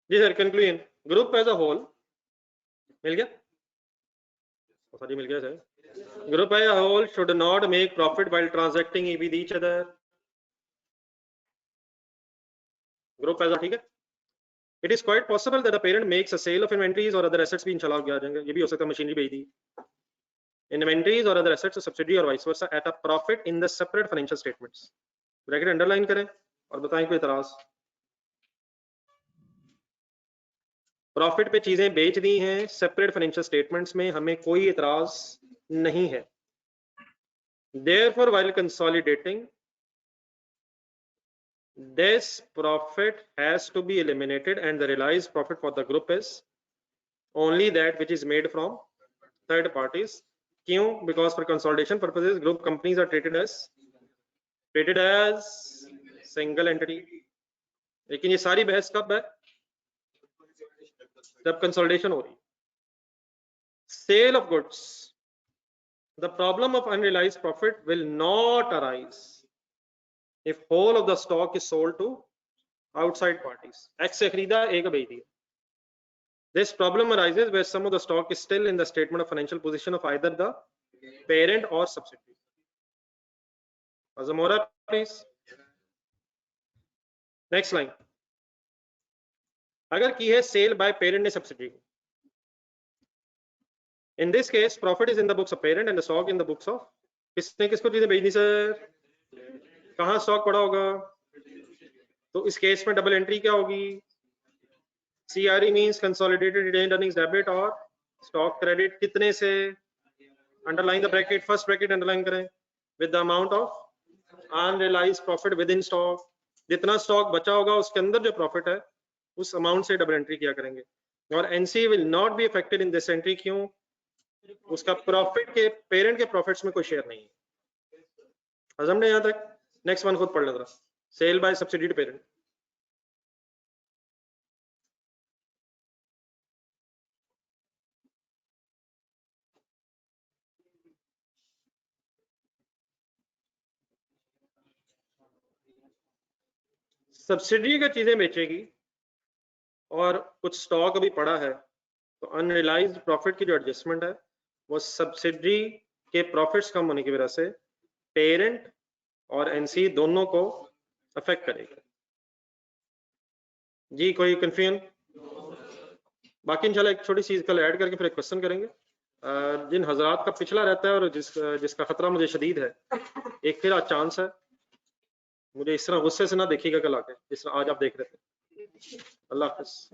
जी sir, conclusion, group as a whole, मिल गया? सॉरी मिल गया sir. Group as a whole should not make profit while transacting with each other. Group as a, ठीक है। It is quite possible that the parent makes a sale of inventories और other assets भी इंशाल्लाह आ जाएंगे, ये भी हो सकता है मशीनरी भेज दी, इन्वेंटरीज और अदर एसेट्स सब्सिडी और vice versa at a profit in the separate financial statements. Bracket underline करें और बताएं कोई इतराज। प्रॉफिट पे चीजें बेच दी हैं सेपरेट फाइनेंशियल स्टेटमेंट्स में, हमें कोई इतराज नहीं है। Therefore, while consolidating, this profit has to be eliminated and the realized profit for the group is only that which is made from third parties. क्यों? Because for consolidation purposes, group companies are treated as single entity. लेकिन ये सारी बहस कब है? जब consolidation हो रही। Sale of goods, the problem of unrealized profit will not arise if whole of the stock is sold to outside parties. X से खरीदा, A को बेच दिया। This problem arises where some of the stock is still in the statement of financial position of either the parent or subsidiary. Azamora, please. Next line. अगर की है cell by parent ने subsidy, in this case profit is in the books of parent and the stock in the books of, किसने किसको चीजें भेजनी sir? कहाँ stock पड़ा होगा? तो इस केस में डबल एंट्री क्या होगी? CRE means consolidated retained earnings debit और stock credit, कितने से? Underline the bracket, first bracket underline करें, with the amount of unrealized profit within stock. जितना स्टॉक बचा होगा उसके अंदर जो प्रॉफिट है उस अमाउंट से डबल एंट्री किया करेंगे। और NC will not be affected in this entry, क्यों? उसका प्रॉफिट के पेरेंट के प्रॉफिट्स में कोई शेयर नहीं है। हजम ने यहां तक? नेक्स्ट वन खुद पढ़ लेना, sale by subsidy to parent. Subsidy का चीजें बेचेगी और कुछ स्टॉक अभी पड़ा है, तो अनरियलाइज्ड प्रॉफिट की जो एडजस्टमेंट है वो सब्सिडी के प्रॉफिट्स कम होने की वजह से पेरेंट और एनसी दोनों को अफेक्ट करेगा। जी कोई कंफ्यूजन? बाकी इंशाल्लाह एक छोटी चीज कल ऐड करके फिर एक क्वेश्चन करेंगे। जिन हजरात का पिछला रहता है और जिसका खतरा मुझे शदीद है, एक फिर आज चांस है, मुझे इस तरह गुस्से से ना देखिएगा कल आके जिस तरह आज आप देख रहे थे। अल्लाह हाफिज।